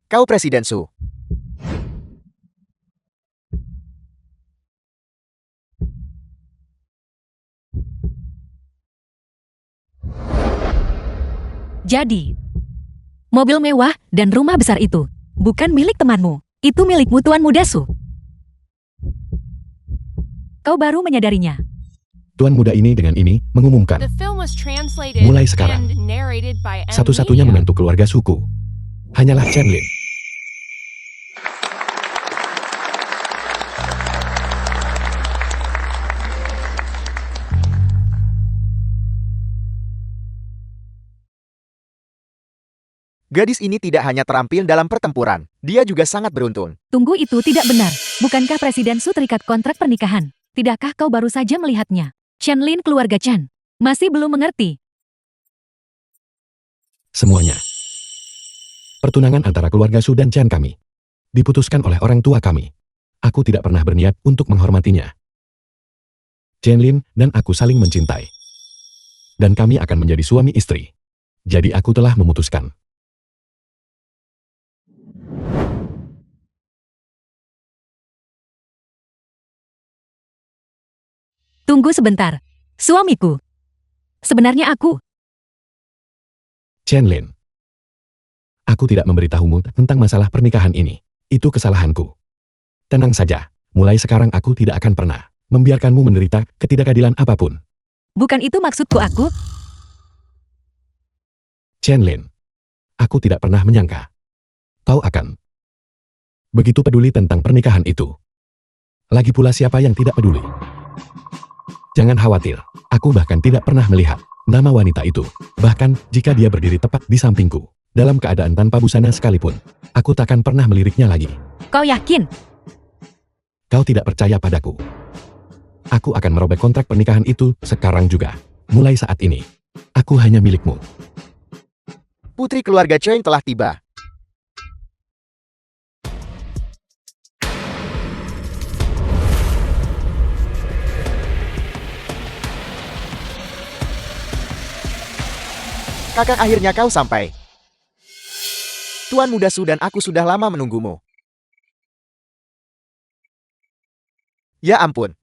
[SPEAKER 1] Kau Presiden Su.
[SPEAKER 2] Jadi, mobil mewah dan rumah besar itu bukan milik temanmu. Itu milikmu Tuan Muda Su. Kau baru menyadarinya.
[SPEAKER 3] Tuan muda ini dengan ini mengumumkan
[SPEAKER 4] The film was translated
[SPEAKER 3] Mulai sekarang,
[SPEAKER 4] and narrated by M.
[SPEAKER 3] satu-satunya
[SPEAKER 4] Media.
[SPEAKER 3] menantu keluarga suku hanyalah Chen Lin.
[SPEAKER 1] Gadis ini tidak hanya terampil dalam pertempuran, dia juga sangat beruntung.
[SPEAKER 2] Tunggu, itu tidak benar. Bukankah Presiden Su terikat kontrak pernikahan? Tidakkah kau baru saja melihatnya? Chen Lin keluarga Chen. Masih belum mengerti.
[SPEAKER 3] Semuanya. Pertunangan antara keluarga Su dan Chen kami diputuskan oleh orang tua kami. Aku tidak pernah berniat untuk menghormatinya. Chen Lin dan aku saling mencintai. Dan kami akan menjadi suami istri. Jadi aku telah memutuskan.
[SPEAKER 2] Tunggu sebentar. Suamiku. Sebenarnya aku.
[SPEAKER 3] Chen Lin. Aku tidak memberitahumu tentang masalah pernikahan ini. Itu kesalahanku. Tenang saja. Mulai sekarang aku tidak akan pernah membiarkanmu menderita ketidakadilan apapun.
[SPEAKER 2] Bukan itu maksudku aku.
[SPEAKER 3] Chen Lin. Aku tidak pernah menyangka kau akan begitu peduli tentang pernikahan itu. Lagi pula siapa yang tidak peduli? Jangan khawatir, aku bahkan tidak pernah melihat nama wanita itu. Bahkan, jika dia berdiri tepat di sampingku, dalam keadaan tanpa busana sekalipun, aku takkan pernah meliriknya lagi.
[SPEAKER 2] Kau yakin?
[SPEAKER 3] Kau tidak percaya padaku. Aku akan merobek kontrak pernikahan itu sekarang juga. Mulai saat ini, aku hanya milikmu.
[SPEAKER 1] Putri keluarga Cheng telah tiba. Kakak, akhirnya kau sampai. Tuan Muda Su dan aku sudah lama menunggumu. Ya ampun.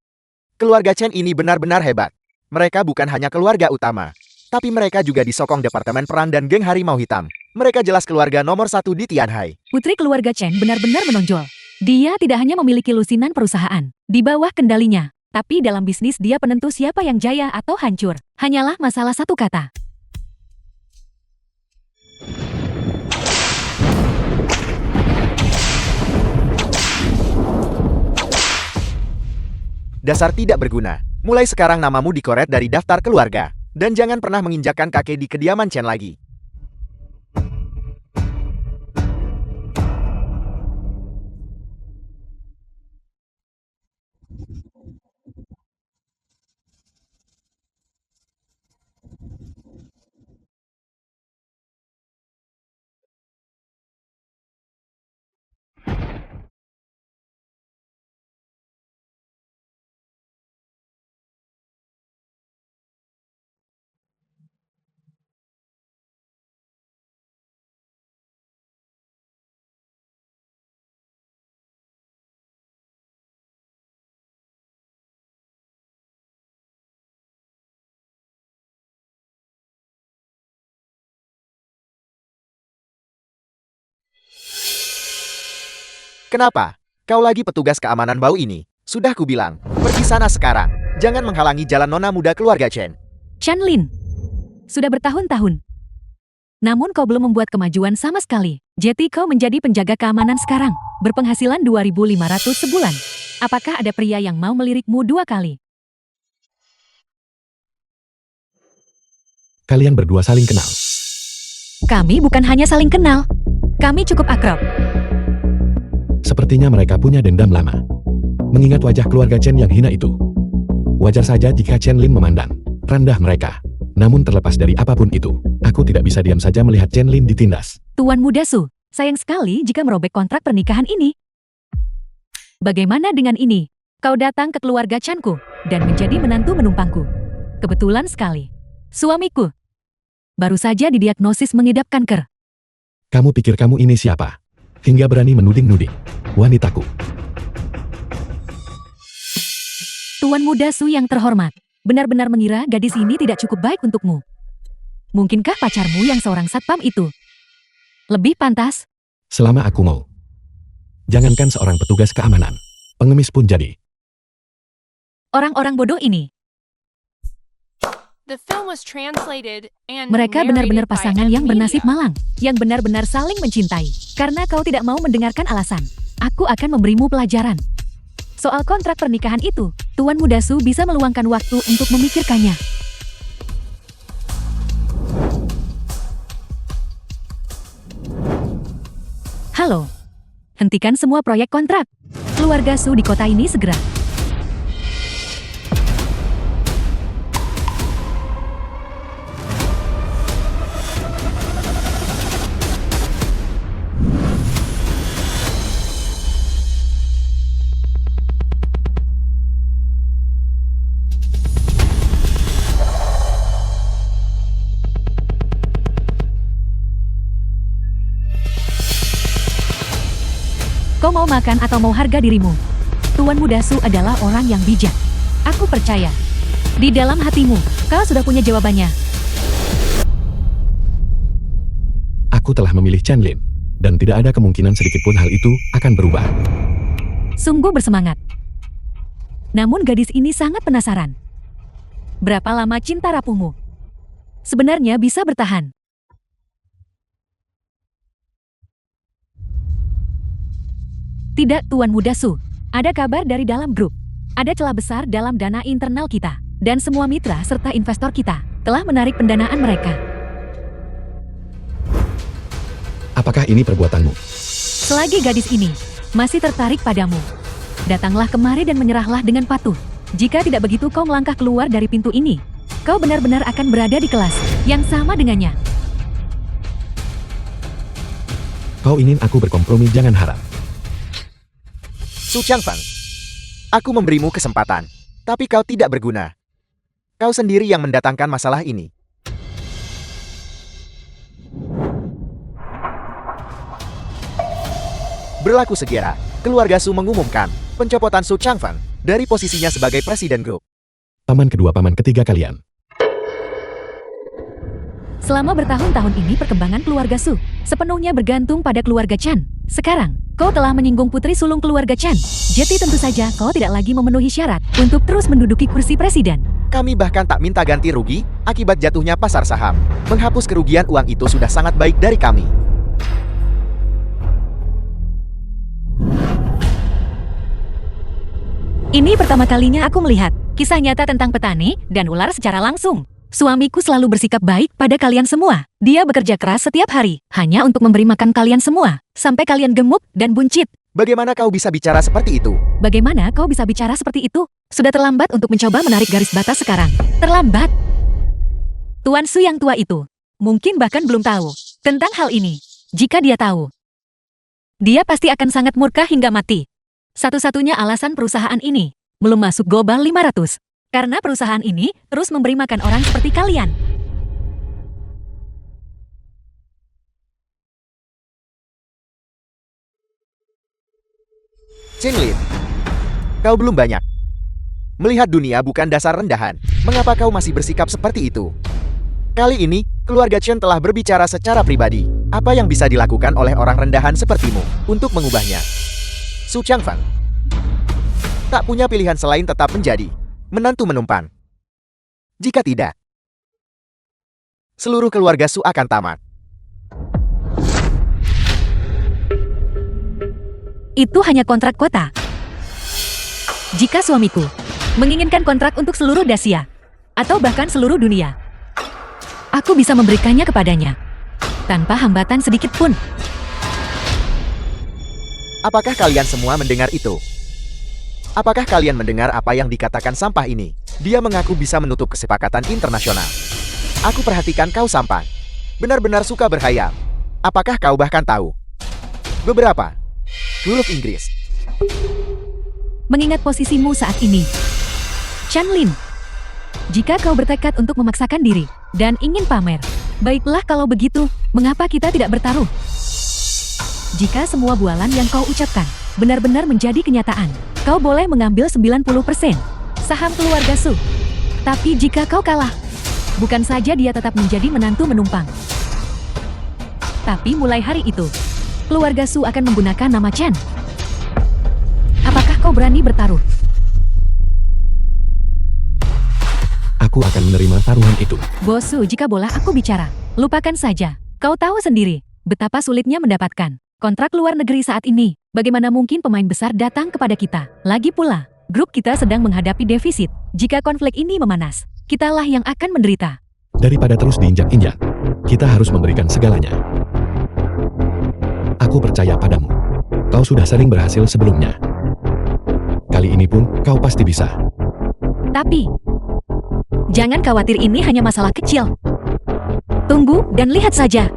[SPEAKER 1] Keluarga Chen ini benar-benar hebat. Mereka bukan hanya keluarga utama, tapi mereka juga disokong Departemen Perang dan Geng Harimau Hitam. Mereka jelas keluarga nomor 1 di Tianhai.
[SPEAKER 2] Putri keluarga Chen benar-benar menonjol. Dia tidak hanya memiliki lusinan perusahaan di bawah kendalinya, tapi dalam bisnis dia penentu siapa yang jaya atau hancur. Hanyalah masalah satu kata.
[SPEAKER 1] Dasar tidak berguna. Mulai sekarang namamu dikoret dari daftar keluarga. Dan jangan pernah menginjakkan kaki di kediaman Chen lagi. Kenapa? Kau lagi petugas keamanan bau ini. Sudah kubilang, pergi sana sekarang. Jangan menghalangi jalan nona muda keluarga Chen.
[SPEAKER 2] Chen Lin. Sudah bertahun-tahun. Namun kau belum membuat kemajuan sama sekali. Jadi kau menjadi penjaga keamanan sekarang. Berpenghasilan 2.500 sebulan. Apakah ada pria yang mau melirikmu 2 kali?
[SPEAKER 3] Kalian berdua saling kenal.
[SPEAKER 2] Kami bukan hanya saling kenal. Kami cukup akrab.
[SPEAKER 3] Sepertinya mereka punya dendam lama. Mengingat wajah keluarga Chen yang hina itu. Wajar saja jika Chen Lin memandang rendah mereka. Namun terlepas dari apapun itu, aku tidak bisa diam saja melihat Chen Lin ditindas.
[SPEAKER 2] Tuan Muda Su, sayang sekali jika merobek kontrak pernikahan ini. Bagaimana dengan ini? Kau datang ke keluarga Chanku dan menjadi menantu menumpangku. Kebetulan sekali. Suamiku baru saja didiagnosis mengidap kanker.
[SPEAKER 3] Kamu pikir kamu ini siapa? Hingga berani menuding-nuding wanitaku.
[SPEAKER 2] Tuan Muda Su yang terhormat, benar-benar mengira gadis ini tidak cukup baik untukmu. Mungkinkah pacarmu yang seorang satpam itu lebih pantas?
[SPEAKER 3] Selama aku mau. Jangankan seorang petugas keamanan, pengemis pun jadi.
[SPEAKER 2] Orang-orang bodoh ini.
[SPEAKER 4] The film was translated and
[SPEAKER 2] Mereka benar-benar
[SPEAKER 4] narrated by
[SPEAKER 2] pasangan
[SPEAKER 4] M
[SPEAKER 2] yang bernasib
[SPEAKER 4] Media.
[SPEAKER 2] malang, yang benar-benar saling mencintai. Karena kau tidak mau mendengarkan alasan, aku akan memberimu pelajaran. Soal kontrak pernikahan itu, Tuan Muda Su bisa meluangkan waktu untuk memikirkannya. Halo, hentikan semua proyek kontrak. Keluarga Su di kota ini segera. Kau mau makan atau mau harga dirimu? Tuan Muda Su adalah orang yang bijak. Aku percaya. Di dalam hatimu, kau sudah punya jawabannya.
[SPEAKER 3] Aku telah memilih Chen Lin, dan tidak ada kemungkinan sedikitpun hal itu akan berubah.
[SPEAKER 2] Sungguh bersemangat. Namun gadis ini sangat penasaran. Berapa lama cinta rapuhmu sebenarnya bisa bertahan? Tidak, Tuan Muda Su. Ada kabar dari dalam grup. Ada celah besar dalam dana internal kita. Dan semua mitra serta investor kita telah menarik pendanaan mereka.
[SPEAKER 3] Apakah ini perbuatanmu?
[SPEAKER 2] Selagi gadis ini masih tertarik padamu, datanglah kemari dan menyerahlah dengan patuh. Jika tidak begitu kau melangkah keluar dari pintu ini, kau benar-benar akan berada di kelas yang sama dengannya.
[SPEAKER 3] Kau ingin aku berkompromi, jangan harap.
[SPEAKER 1] Su Changfeng, aku memberimu kesempatan, tapi kau tidak berguna. Kau sendiri yang mendatangkan masalah ini. Berlaku segera, keluarga Su mengumumkan pencopotan Su Changfeng dari posisinya sebagai presiden grup.
[SPEAKER 3] Paman kedua, paman ketiga kalian.
[SPEAKER 2] Selama bertahun-tahun ini perkembangan keluarga Su sepenuhnya bergantung pada keluarga Chan. Sekarang, kau telah menyinggung putri sulung keluarga Chan. Jadi tentu saja kau tidak lagi memenuhi syarat untuk terus menduduki kursi presiden.
[SPEAKER 1] Kami bahkan tak minta ganti rugi akibat jatuhnya pasar saham. Menghapus kerugian uang itu sudah sangat baik dari kami.
[SPEAKER 2] Ini pertama kalinya aku melihat kisah nyata tentang petani dan ular secara langsung. Suamiku selalu bersikap baik pada kalian semua. Dia bekerja keras setiap hari, hanya untuk memberi makan kalian semua, sampai kalian gemuk dan buncit.
[SPEAKER 1] Bagaimana kau bisa bicara seperti itu?
[SPEAKER 2] Bagaimana kau bisa bicara seperti itu? Sudah terlambat untuk mencoba menarik garis batas sekarang. Terlambat. Tuan Su yang tua itu mungkin bahkan belum tahu tentang hal ini. Jika dia tahu, dia pasti akan sangat murka hingga mati. Satu-satunya alasan perusahaan ini belum masuk Global 500. Karena perusahaan ini terus memberi makan orang seperti kalian.
[SPEAKER 1] Chen Lin, kau belum banyak. Melihat dunia bukan dasar rendahan. Mengapa kau masih bersikap seperti itu? Kali ini, keluarga Chen telah berbicara secara pribadi. Apa yang bisa dilakukan oleh orang rendahan sepertimu untuk mengubahnya? Su Changfeng tak punya pilihan selain tetap menjadi menantu menumpan. Jika tidak, seluruh keluarga Su akan tamat.
[SPEAKER 2] Itu hanya kontrak kota. Jika suamiku menginginkan kontrak untuk seluruh Dacia, atau bahkan seluruh dunia, aku bisa memberikannya kepadanya, tanpa hambatan sedikit pun.
[SPEAKER 1] Apakah kalian semua mendengar itu? Apakah kalian mendengar apa yang dikatakan sampah ini? Dia mengaku bisa menutup kesepakatan internasional. Aku perhatikan kau sampai. Benar-benar suka berhayal. Apakah kau bahkan tahu beberapa huruf Inggris?
[SPEAKER 2] Mengingat posisimu saat ini, Chanlin, jika kau bertekad untuk memaksakan diri dan ingin pamer, baiklah kalau begitu, mengapa kita tidak bertaruh? Jika semua bualan yang kau ucapkan benar-benar menjadi kenyataan, kau boleh mengambil 90% saham keluarga Su. Tapi jika kau kalah, bukan saja dia tetap menjadi menantu menumpang, tapi mulai hari itu, keluarga Su akan menggunakan nama Chen. Apakah kau berani bertaruh?
[SPEAKER 3] Aku akan menerima taruhan itu.
[SPEAKER 2] Bos Su, jika bola aku bicara, lupakan saja. Kau tahu sendiri betapa sulitnya mendapatkan kontrak luar negeri saat ini. Bagaimana mungkin pemain besar datang kepada kita? Lagi pula, grup kita sedang menghadapi defisit. Jika konflik ini memanas, kitalah yang akan menderita.
[SPEAKER 3] Daripada terus diinjak-injak, kita harus memberikan segalanya. Aku percaya padamu. Kau sudah sering berhasil sebelumnya. Kali ini pun kau pasti bisa.
[SPEAKER 2] Tapi, jangan khawatir, ini hanya masalah kecil. Tunggu dan lihat saja.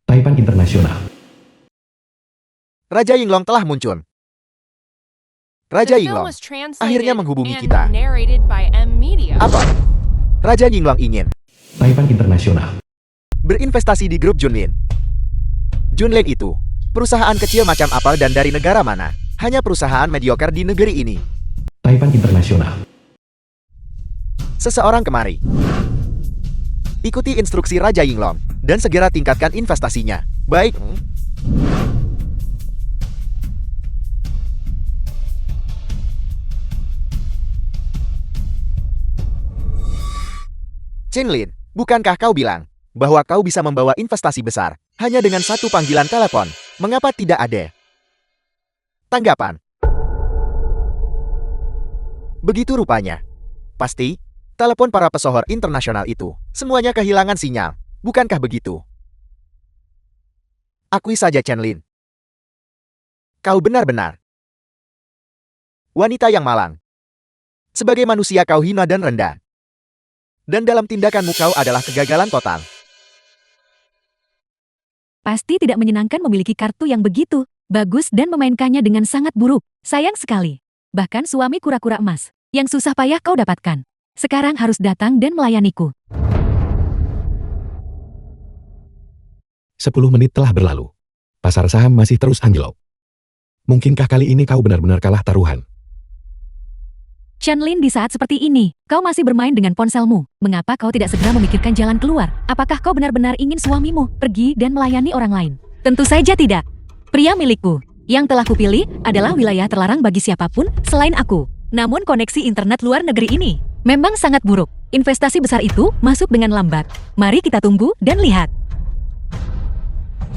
[SPEAKER 3] Taipan Internasional.
[SPEAKER 1] Raja Yinglong telah muncul. Raja
[SPEAKER 4] The film
[SPEAKER 1] Yinglong
[SPEAKER 4] was translated
[SPEAKER 1] akhirnya menghubungi
[SPEAKER 4] and
[SPEAKER 1] kita.
[SPEAKER 4] narrated by M Media.
[SPEAKER 1] Apa? Raja Yinglong ingin
[SPEAKER 3] Taipan Internasional.
[SPEAKER 1] berinvestasi di grup Junlin. Junlin itu perusahaan kecil macam apa dan dari negara mana? Hanya perusahaan mediocre di negeri ini.
[SPEAKER 3] Taipan Internasional.
[SPEAKER 1] Seseorang kemari. Ikuti instruksi Raja Yinglong dan segera tingkatkan investasinya. Baik. Chenlin, bukankah kau bilang bahwa kau bisa membawa investasi besar hanya dengan satu panggilan telepon? Mengapa tidak ada tanggapan? Begitu rupanya. Pasti, telepon para pesohor internasional itu semuanya kehilangan sinyal. Bukankah begitu? Akui saja, Chenlin. Kau benar-benar wanita yang malang. Sebagai manusia kau hina dan rendah. Dan dalam tindakanmu kau adalah kegagalan total.
[SPEAKER 2] Pasti tidak menyenangkan memiliki kartu yang begitu bagus dan memainkannya dengan sangat buruk. Sayang sekali. Bahkan suami kura-kura emas yang susah payah kau dapatkan, sekarang harus datang dan melayaniku.
[SPEAKER 3] 10 menit telah berlalu. Pasar saham masih terus anjlok. Mungkinkah kali ini kau benar-benar kalah taruhan?
[SPEAKER 2] Chanlin, di saat seperti ini, kau masih bermain dengan ponselmu. Mengapa kau tidak segera memikirkan jalan keluar? Apakah kau benar-benar ingin suamimu pergi dan melayani orang lain? Tentu saja tidak. Pria milikku yang telah kupilih adalah wilayah terlarang bagi siapapun selain aku. Namun koneksi internet luar negeri ini memang sangat buruk. Investasi besar itu masuk dengan lambat. Mari kita tunggu dan lihat.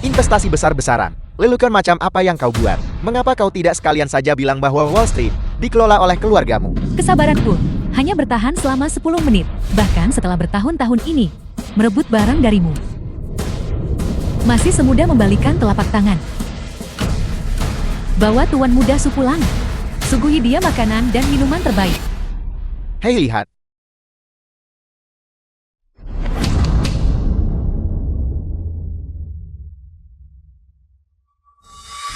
[SPEAKER 1] Investasi besar-besaran. Lelukan macam apa yang kau buat? Mengapa kau tidak sekalian saja bilang bahwa Wall Street dikelola oleh keluargamu?
[SPEAKER 2] Kesabaranku hanya bertahan selama 10 menit. Bahkan setelah bertahun-tahun ini merebut barang darimu. Masih semudah membalikan telapak tangan. Bawa tuan muda Su pulang. Suguhi dia makanan dan minuman terbaik.
[SPEAKER 1] Hei, lihat.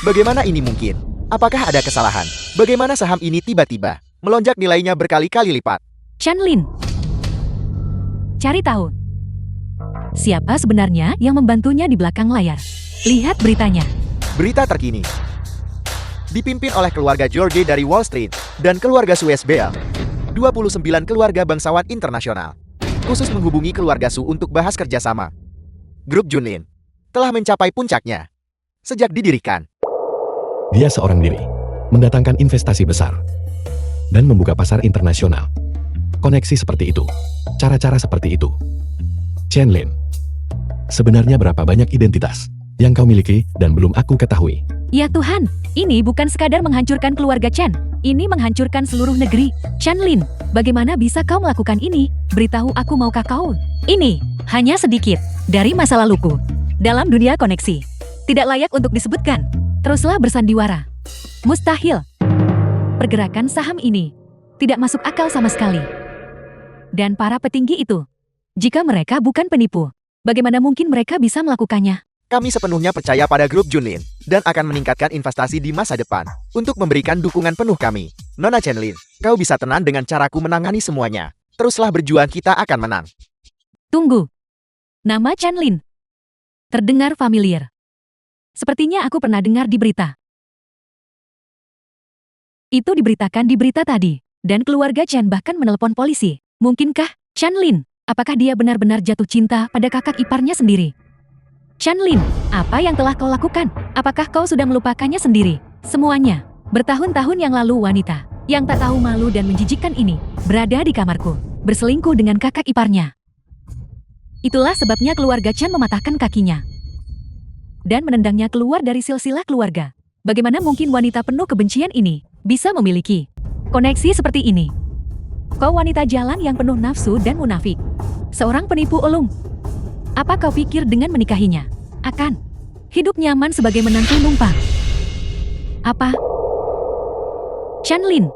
[SPEAKER 1] Bagaimana ini mungkin? Apakah ada kesalahan? Bagaimana saham ini tiba-tiba melonjak nilainya berkali-kali lipat?
[SPEAKER 2] Chanlin, cari tahu siapa sebenarnya yang membantunya di belakang layar. Lihat beritanya.
[SPEAKER 1] Berita terkini. Dipimpin oleh keluarga George dari Wall Street dan keluarga Suez Bell. 29 keluarga bangsawan internasional khusus menghubungi keluarga Su untuk bahas kerjasama. Grup Junlin telah mencapai puncaknya sejak didirikan.
[SPEAKER 3] Dia seorang diri, mendatangkan investasi besar, dan membuka pasar internasional. Koneksi seperti itu, cara-cara seperti itu. Chanlin, sebenarnya berapa banyak identitas yang kau miliki dan belum aku ketahui.
[SPEAKER 2] Ya Tuhan, ini bukan sekadar menghancurkan keluarga Chen. Ini menghancurkan seluruh negeri. Chanlin, bagaimana bisa kau melakukan ini? Beritahu aku maukah kau? Ini hanya sedikit dari masa laluku. Dalam dunia koneksi, tidak layak untuk disebutkan. Teruslah bersandiwara. Mustahil. Pergerakan saham ini tidak masuk akal sama sekali. Dan para petinggi itu, jika mereka bukan penipu, bagaimana mungkin mereka bisa melakukannya?
[SPEAKER 1] Kami sepenuhnya percaya pada grup Junlin dan akan meningkatkan investasi di masa depan untuk memberikan dukungan penuh kami. Nona Chanlin, kau bisa tenang dengan caraku menangani semuanya. Teruslah berjuang, kita akan menang.
[SPEAKER 2] Tunggu. Nama Chanlin terdengar familiar. Sepertinya aku pernah dengar di berita. Itu diberitakan di berita tadi, dan keluarga Chen bahkan menelpon polisi. Mungkinkah Chanlin, apakah dia benar-benar jatuh cinta pada kakak iparnya sendiri? Chanlin, apa yang telah kau lakukan? Apakah kau sudah melupakannya sendiri? Semuanya. Bertahun-tahun yang lalu wanita yang tak tahu malu dan menjijikkan ini berada di kamarku, berselingkuh dengan kakak iparnya. Itulah sebabnya keluarga Chen mematahkan kakinya dan menendangnya keluar dari silsilah keluarga. Bagaimana mungkin wanita penuh kebencian ini bisa memiliki koneksi seperti ini? Kau wanita jalan yang penuh nafsu dan munafik. Seorang penipu ulung. Apa kau pikir dengan menikahinya akan hidup nyaman sebagai menantu numpang? Apa? Chanlin,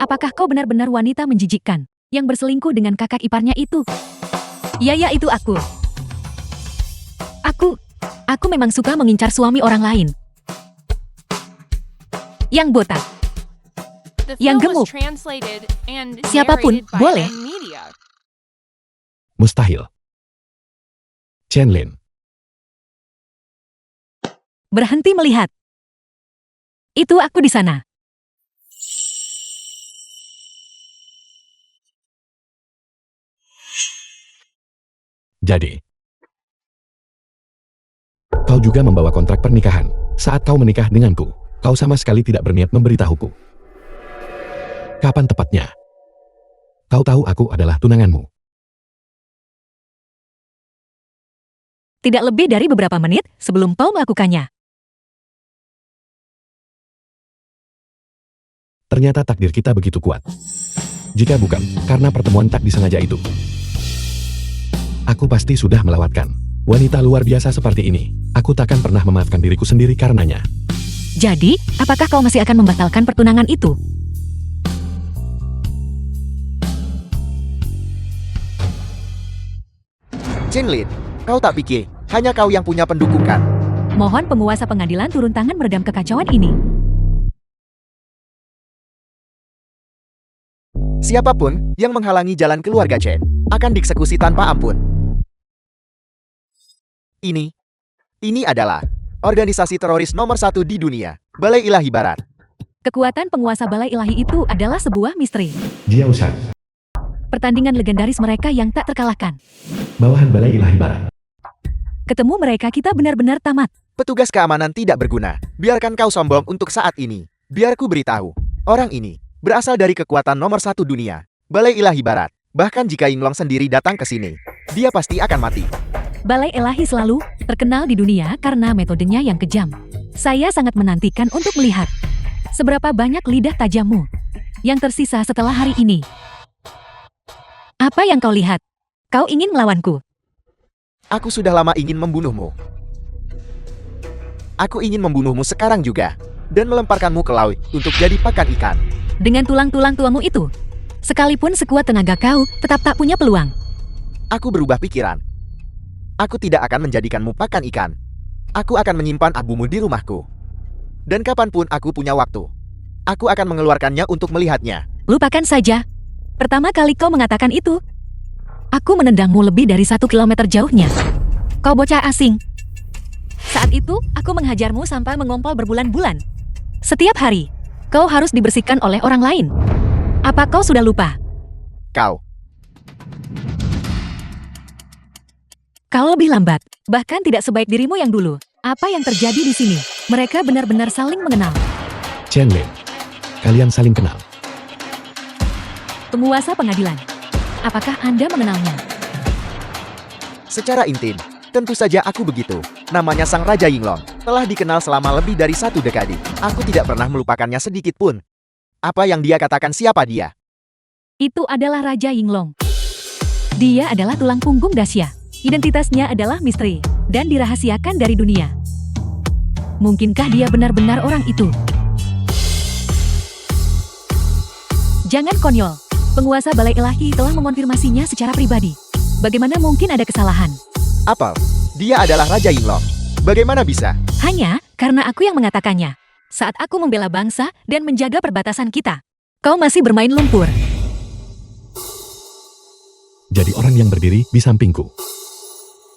[SPEAKER 2] apakah kau benar-benar wanita menjijikkan yang berselingkuh dengan kakak iparnya itu? Ya, itu aku. Aku memang suka mengincar suami orang lain. Yang botak.
[SPEAKER 4] The
[SPEAKER 2] Yang
[SPEAKER 4] film was
[SPEAKER 2] gemuk.
[SPEAKER 4] translated and
[SPEAKER 2] Siapapun
[SPEAKER 4] narrated by
[SPEAKER 2] boleh.
[SPEAKER 4] Media.
[SPEAKER 3] Mustahil. Chanlin,
[SPEAKER 2] Berhenti melihat. Itu aku di sana.
[SPEAKER 3] jadi. Kau juga membawa kontrak pernikahan. Saat kau menikah denganku, kau sama sekali tidak berniat memberitahuku. Kapan tepatnya? Kau tahu aku adalah tunanganmu.
[SPEAKER 2] Tidak lebih dari beberapa menit sebelum kau melakukannya.
[SPEAKER 3] Ternyata takdir kita begitu kuat. Jika bukan karena pertemuan tak disengaja itu, aku pasti sudah melewatkan wanita luar biasa seperti ini. Aku takkan pernah memaafkan diriku sendiri karenanya.
[SPEAKER 2] Jadi, apakah kau masih akan membatalkan pertunangan itu?
[SPEAKER 1] Chanlin, kau tak pikir hanya kau yang punya pendukung kan?
[SPEAKER 2] Mohon penguasa pengadilan turun tangan meredam kekacauan ini.
[SPEAKER 1] Siapapun yang menghalangi jalan keluarga Chen akan dieksekusi tanpa ampun. Ini adalah organisasi teroris nomor 1 di dunia, Balai Ilahi Barat.
[SPEAKER 2] Kekuatan penguasa Balai Ilahi itu adalah sebuah misteri.
[SPEAKER 3] Dia usah.
[SPEAKER 2] Pertandingan legendaris mereka yang tak terkalahkan.
[SPEAKER 3] Bawahan Balai Ilahi Barat.
[SPEAKER 2] Ketemu mereka kita benar-benar tamat.
[SPEAKER 1] Petugas keamanan tidak berguna. Biarkan kau sombong untuk saat ini. Biar ku beritahu, orang ini berasal dari kekuatan nomor 1 dunia, Balai Ilahi Barat. Bahkan jika Yinglong sendiri datang ke sini, dia pasti akan mati.
[SPEAKER 2] Balai Ilahi selalu terkenal di dunia karena metodenya yang kejam. Saya sangat menantikan untuk melihat seberapa banyak lidah tajammu yang tersisa setelah hari ini. Apa yang kau lihat? Kau ingin melawanku?
[SPEAKER 1] Aku sudah lama ingin membunuhmu. Aku ingin membunuhmu sekarang juga, dan melemparkanmu ke laut untuk jadi pakan ikan.
[SPEAKER 2] Dengan tulang-tulang tuamu itu, sekalipun sekuat tenaga kau tetap tak punya peluang.
[SPEAKER 1] Aku berubah pikiran. Aku tidak akan menjadikanmu pakan ikan. Aku akan menyimpan abumu di rumahku. Dan kapanpun aku punya waktu, aku akan mengeluarkannya untuk melihatnya.
[SPEAKER 2] Lupakan saja. Pertama kali kau mengatakan itu, aku menendangmu lebih dari 1 kilometer jauhnya. Kau bocah asing. Saat itu, aku menghajarmu sampai mengompol berbulan-bulan. Setiap hari, kau harus dibersihkan oleh orang lain. Apa kau sudah lupa? Kau lebih lambat, bahkan tidak sebaik dirimu yang dulu. Apa yang terjadi di sini? Mereka benar-benar saling mengenal.
[SPEAKER 3] Chanlin, kalian saling kenal.
[SPEAKER 2] Penguasa pengadilan. Apakah Anda mengenalnya?
[SPEAKER 1] Secara intim, Tentu saja aku begitu. Namanya Sang Raja Yinglong. Telah dikenal selama lebih dari 1 dekade. Aku tidak pernah melupakannya sedikit pun. Apa yang dia katakan, siapa dia?
[SPEAKER 2] Itu adalah Raja Yinglong. Dia adalah tulang punggung Dacia. Identitasnya adalah misteri dan dirahasiakan dari dunia. Mungkinkah dia benar-benar orang itu? Jangan konyol. Penguasa Balai Ilahi telah mengonfirmasinya secara pribadi. Bagaimana mungkin ada kesalahan?
[SPEAKER 1] Apel, dia adalah Raja Yinglong. Bagaimana bisa?
[SPEAKER 2] Hanya karena aku yang mengatakannya. Saat aku membela bangsa dan menjaga perbatasan kita. Kau masih bermain lumpur.
[SPEAKER 3] Jadi orang yang berdiri di sampingku.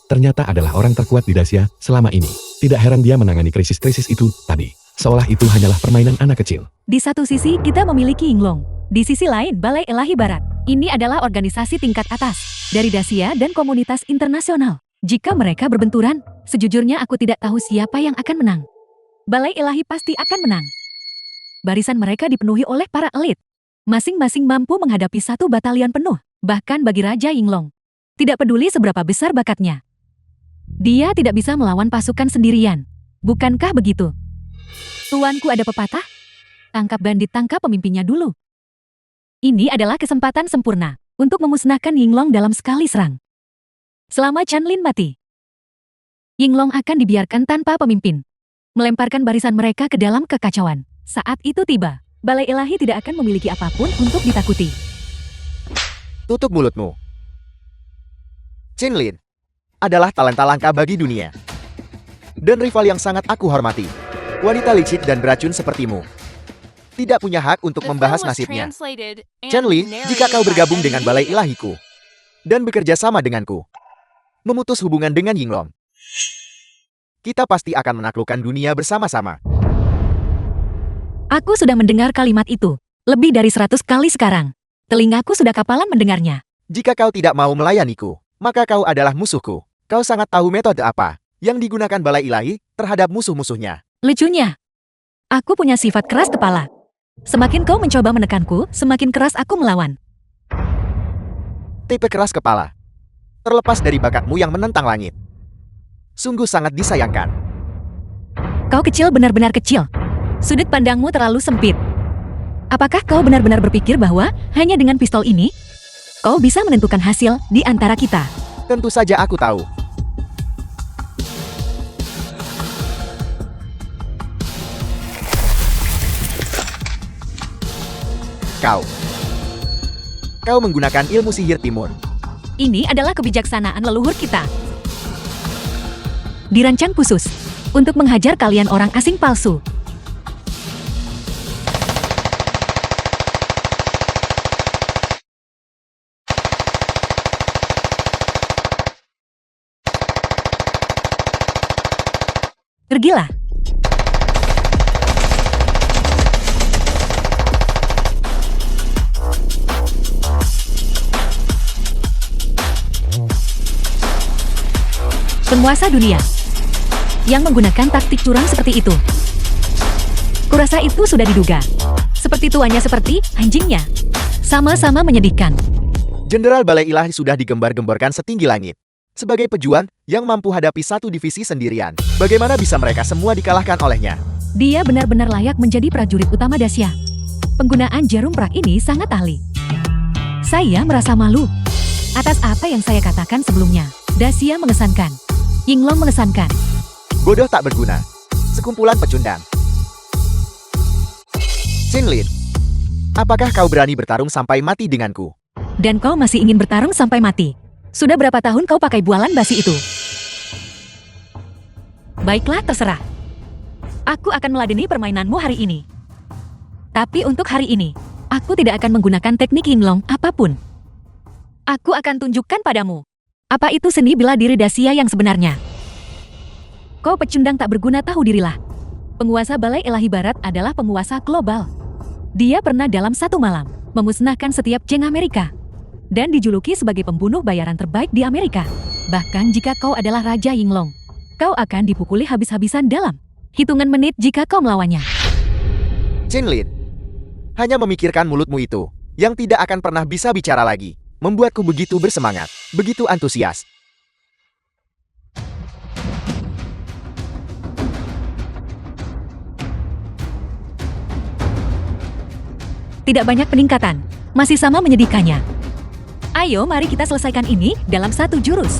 [SPEAKER 3] Ternyata adalah orang terkuat di Dacia selama ini. Tidak heran dia menangani krisis-krisis itu tadi. Seolah itu hanyalah permainan anak kecil.
[SPEAKER 2] Di satu sisi kita memiliki Yinglong. Di sisi lain Balai Ilahi Barat. Ini adalah organisasi tingkat atas dari Dacia dan komunitas internasional. Jika mereka berbenturan, sejujurnya aku tidak tahu siapa yang akan menang. Balai Ilahi pasti akan menang. Barisan mereka dipenuhi oleh para elit. Masing-masing mampu menghadapi 1 batalion penuh. Bahkan bagi Raja Yinglong. Tidak peduli seberapa besar bakatnya. Dia tidak bisa melawan pasukan sendirian. Bukankah begitu? Tuanku, ada pepatah? Tangkap bandit, tangkap pemimpinnya dulu. Ini adalah kesempatan sempurna untuk memusnahkan Yinglong dalam sekali serang. Selama Chanlin mati, Yinglong akan dibiarkan tanpa pemimpin. Melemparkan barisan mereka ke dalam kekacauan. Saat itu tiba, Balai Ilahi tidak akan memiliki apapun untuk ditakuti.
[SPEAKER 1] Tutup mulutmu. Chanlin adalah talenta langka bagi dunia. Dan rival yang sangat aku hormati. Wanita licik dan beracun sepertimu tidak punya hak untuk
[SPEAKER 4] The film
[SPEAKER 1] membahas
[SPEAKER 4] was
[SPEAKER 1] nasibnya.
[SPEAKER 4] translated and
[SPEAKER 1] Chanli, jika kau
[SPEAKER 4] narrated by
[SPEAKER 1] bergabung dengan
[SPEAKER 4] Eddie
[SPEAKER 1] Balai
[SPEAKER 4] Lee.
[SPEAKER 1] Ilahiku dan bekerja sama denganku, memutus hubungan dengan Yinglong, kita pasti akan menaklukkan dunia bersama-sama.
[SPEAKER 2] Aku sudah mendengar kalimat itu lebih dari 100 kali sekarang. Telingaku sudah kapalan mendengarnya.
[SPEAKER 1] Jika kau tidak mau melayaniku, maka kau adalah musuhku. Kau sangat tahu metode apa yang digunakan Balai Ilahi terhadap musuh-musuhnya.
[SPEAKER 2] Lucunya, aku punya sifat keras kepala. Semakin kau mencoba menekanku, semakin keras aku melawan.
[SPEAKER 1] Tipe keras kepala. Terlepas dari bakatmu yang menentang langit. Sungguh sangat disayangkan.
[SPEAKER 2] Kau kecil, benar-benar kecil. Sudut pandangmu terlalu sempit. Apakah kau benar-benar berpikir bahwa hanya dengan pistol ini, kau bisa menentukan hasil di antara kita?
[SPEAKER 1] Tentu saja aku tahu. Kau menggunakan ilmu sihir timun.
[SPEAKER 2] Ini adalah kebijaksanaan leluhur kita. Dirancang khusus untuk menghajar kalian orang asing palsu. Pergilah. Penguasa dunia yang menggunakan taktik curang seperti itu. Kurasa itu sudah diduga. Seperti tuannya, seperti anjingnya. Sama-sama menyedihkan.
[SPEAKER 1] Jenderal Balai Ilahi sudah digembar-gemborkan setinggi langit. Sebagai pejuang yang mampu hadapi 1 divisi sendirian, bagaimana bisa mereka semua dikalahkan olehnya?
[SPEAKER 2] Dia benar-benar layak menjadi prajurit utama Dacia. Penggunaan jarum perak ini sangat ahli. Saya merasa malu atas apa yang saya katakan sebelumnya. Dacia mengesankan. Yinglong mengesankan.
[SPEAKER 1] Bodoh tak berguna. Sekumpulan pecundang. Chanlin, apakah kau berani bertarung sampai mati denganku?
[SPEAKER 2] Dan kau masih ingin bertarung sampai mati? Sudah berapa tahun kau pakai bualan basi itu? Baiklah, terserah. Aku akan meladeni permainanmu hari ini. Tapi untuk hari ini, aku tidak akan menggunakan teknik Yinglong apapun. Aku akan tunjukkan padamu. Apa itu seni bela diri Dacia yang sebenarnya? Kau pecundang tak berguna, tahu dirilah. Penguasa Balai Ilahi Barat adalah penguasa global. Dia pernah dalam 1 malam memusnahkan setiap geng Amerika. Dan dijuluki sebagai pembunuh bayaran terbaik di Amerika. Bahkan jika kau adalah Raja Yinglong, kau akan dipukuli habis-habisan dalam hitungan menit jika kau melawannya.
[SPEAKER 1] Chanlin, hanya memikirkan mulutmu itu, yang tidak akan pernah bisa bicara lagi, membuatku begitu bersemangat, begitu antusias.
[SPEAKER 2] Tidak banyak peningkatan. Masih sama menyedihkannya. Ayo, mari kita selesaikan ini dalam satu jurus.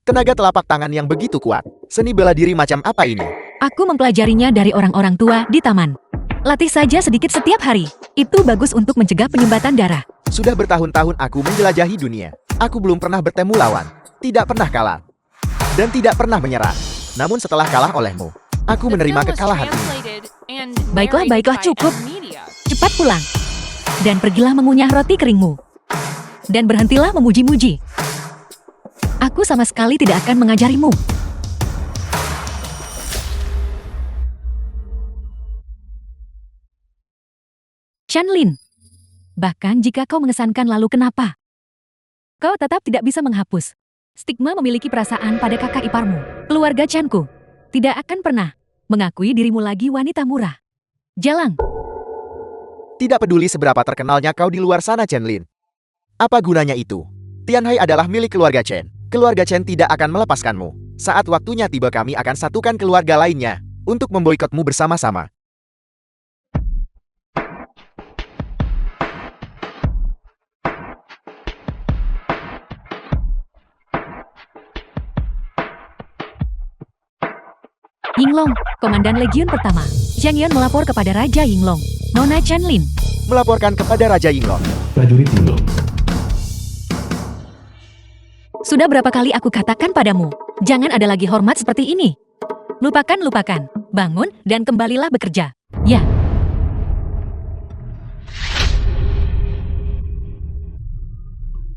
[SPEAKER 1] Tenaga telapak tangan yang begitu kuat. Seni bela diri macam apa ini?
[SPEAKER 2] Aku mempelajarinya dari orang-orang tua di taman. Latih saja sedikit setiap hari. Itu bagus untuk mencegah penyumbatan darah.
[SPEAKER 1] Sudah bertahun-tahun aku menjelajahi dunia. Aku belum pernah bertemu lawan. Tidak pernah kalah. Dan tidak pernah menyerah. Namun setelah kalah olehmu, aku
[SPEAKER 4] The
[SPEAKER 1] menerima
[SPEAKER 4] film was
[SPEAKER 1] kekalahan ini.
[SPEAKER 4] translated and
[SPEAKER 2] Baiklah,
[SPEAKER 4] narrated
[SPEAKER 2] baiklah,
[SPEAKER 4] by
[SPEAKER 2] cukup.
[SPEAKER 4] Ed Media.
[SPEAKER 2] Cepat pulang. Dan pergilah mengunyah roti keringmu. Dan berhentilah memuji-muji. Aku sama sekali tidak akan mengajarimu. Chanlin. Bahkan jika kau mengesankan lalu kenapa? Kau tetap tidak bisa menghapus. Stigma memiliki perasaan pada kakak iparmu. Keluarga Chanku tidak akan pernah mengakui dirimu lagi wanita murah. Jalang.
[SPEAKER 1] Tidak peduli seberapa terkenalnya kau di luar sana, Chen Lin. Apa gunanya itu? Tianhai adalah milik keluarga Chen. Keluarga Chen tidak akan melepaskanmu. Saat waktunya tiba kami akan satukan keluarga lainnya untuk memboikotmu bersama-sama.
[SPEAKER 2] Yinglong, Komandan Legiun Pertama. Zhang Yon melapor kepada Raja Yinglong. Nona Chanlin.
[SPEAKER 1] Melaporkan kepada Raja Yinglong.
[SPEAKER 3] Prajurit Yinglong.
[SPEAKER 2] Sudah berapa kali aku katakan padamu, jangan ada lagi hormat seperti ini. Lupakan, bangun dan kembalilah bekerja. Ya.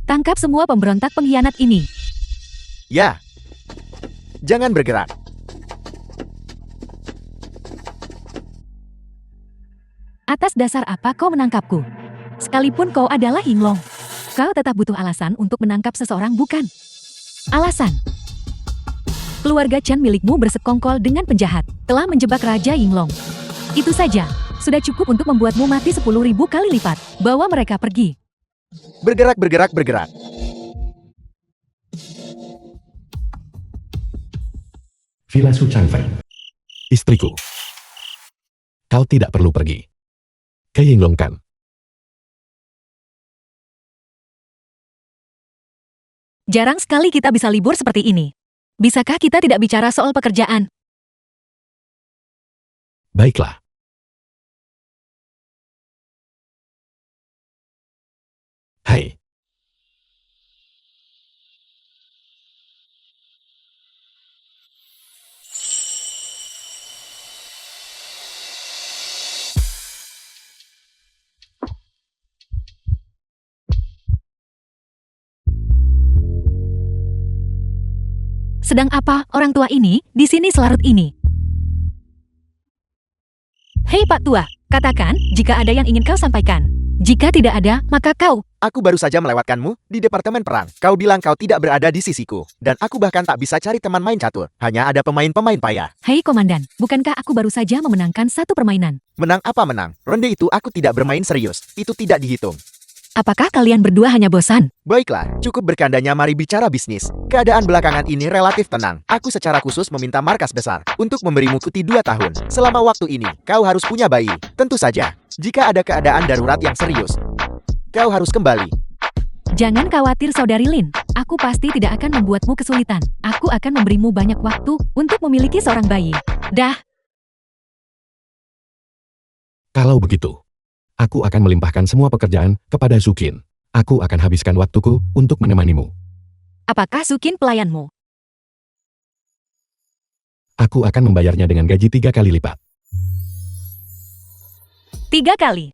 [SPEAKER 2] Tangkap semua pemberontak pengkhianat ini.
[SPEAKER 1] Ya. Jangan bergerak.
[SPEAKER 2] Atas dasar apa kau menangkapku? Sekalipun kau adalah Yinglong, kau tetap butuh alasan untuk menangkap seseorang, bukan? Alasan. Keluarga Chen milikmu bersekongkol dengan penjahat, telah menjebak Raja Yinglong. Itu saja, sudah cukup untuk membuatmu mati 10.000 kali lipat. Bawa mereka pergi.
[SPEAKER 1] Bergerak.
[SPEAKER 3] Villa Su Changfei. Istriku. Kau tidak perlu pergi. Ke Yinglong kan?
[SPEAKER 2] Jarang sekali kita bisa libur seperti ini. Bisakah kita tidak bicara soal pekerjaan?
[SPEAKER 3] Baiklah. Hai.
[SPEAKER 2] Sedang apa orang tua ini di sini selarut ini? Hei Pak Tua, katakan jika ada yang ingin kau sampaikan. Jika tidak ada, maka kau.
[SPEAKER 1] Aku baru saja melewatkanmu di departemen perang. Kau bilang kau tidak berada di sisiku. Dan aku bahkan tak bisa cari teman main catur. Hanya ada pemain-pemain payah.
[SPEAKER 2] Hei Komandan, bukankah aku baru saja memenangkan satu permainan?
[SPEAKER 1] Menang apa menang? Ronde itu aku tidak bermain serius. Itu tidak dihitung.
[SPEAKER 2] Apakah kalian berdua hanya bosan?
[SPEAKER 1] Baiklah, cukup berkandanya, mari bicara bisnis. Keadaan belakangan ini relatif tenang. Aku secara khusus meminta markas besar untuk memberimu cuti 2 tahun. Selama waktu ini, kau harus punya bayi. Tentu saja, jika ada keadaan darurat yang serius, kau harus kembali.
[SPEAKER 2] Jangan khawatir Saudari Lin, aku pasti tidak akan membuatmu kesulitan. Aku akan memberimu banyak waktu untuk memiliki seorang bayi. Dah.
[SPEAKER 3] Kalau begitu, aku akan melimpahkan semua pekerjaan kepada Sukin. Aku akan habiskan waktuku untuk menemanimu.
[SPEAKER 2] Apakah Sukin pelayanmu?
[SPEAKER 3] Aku akan membayarnya dengan gaji 3 kali lipat.
[SPEAKER 2] 3 kali.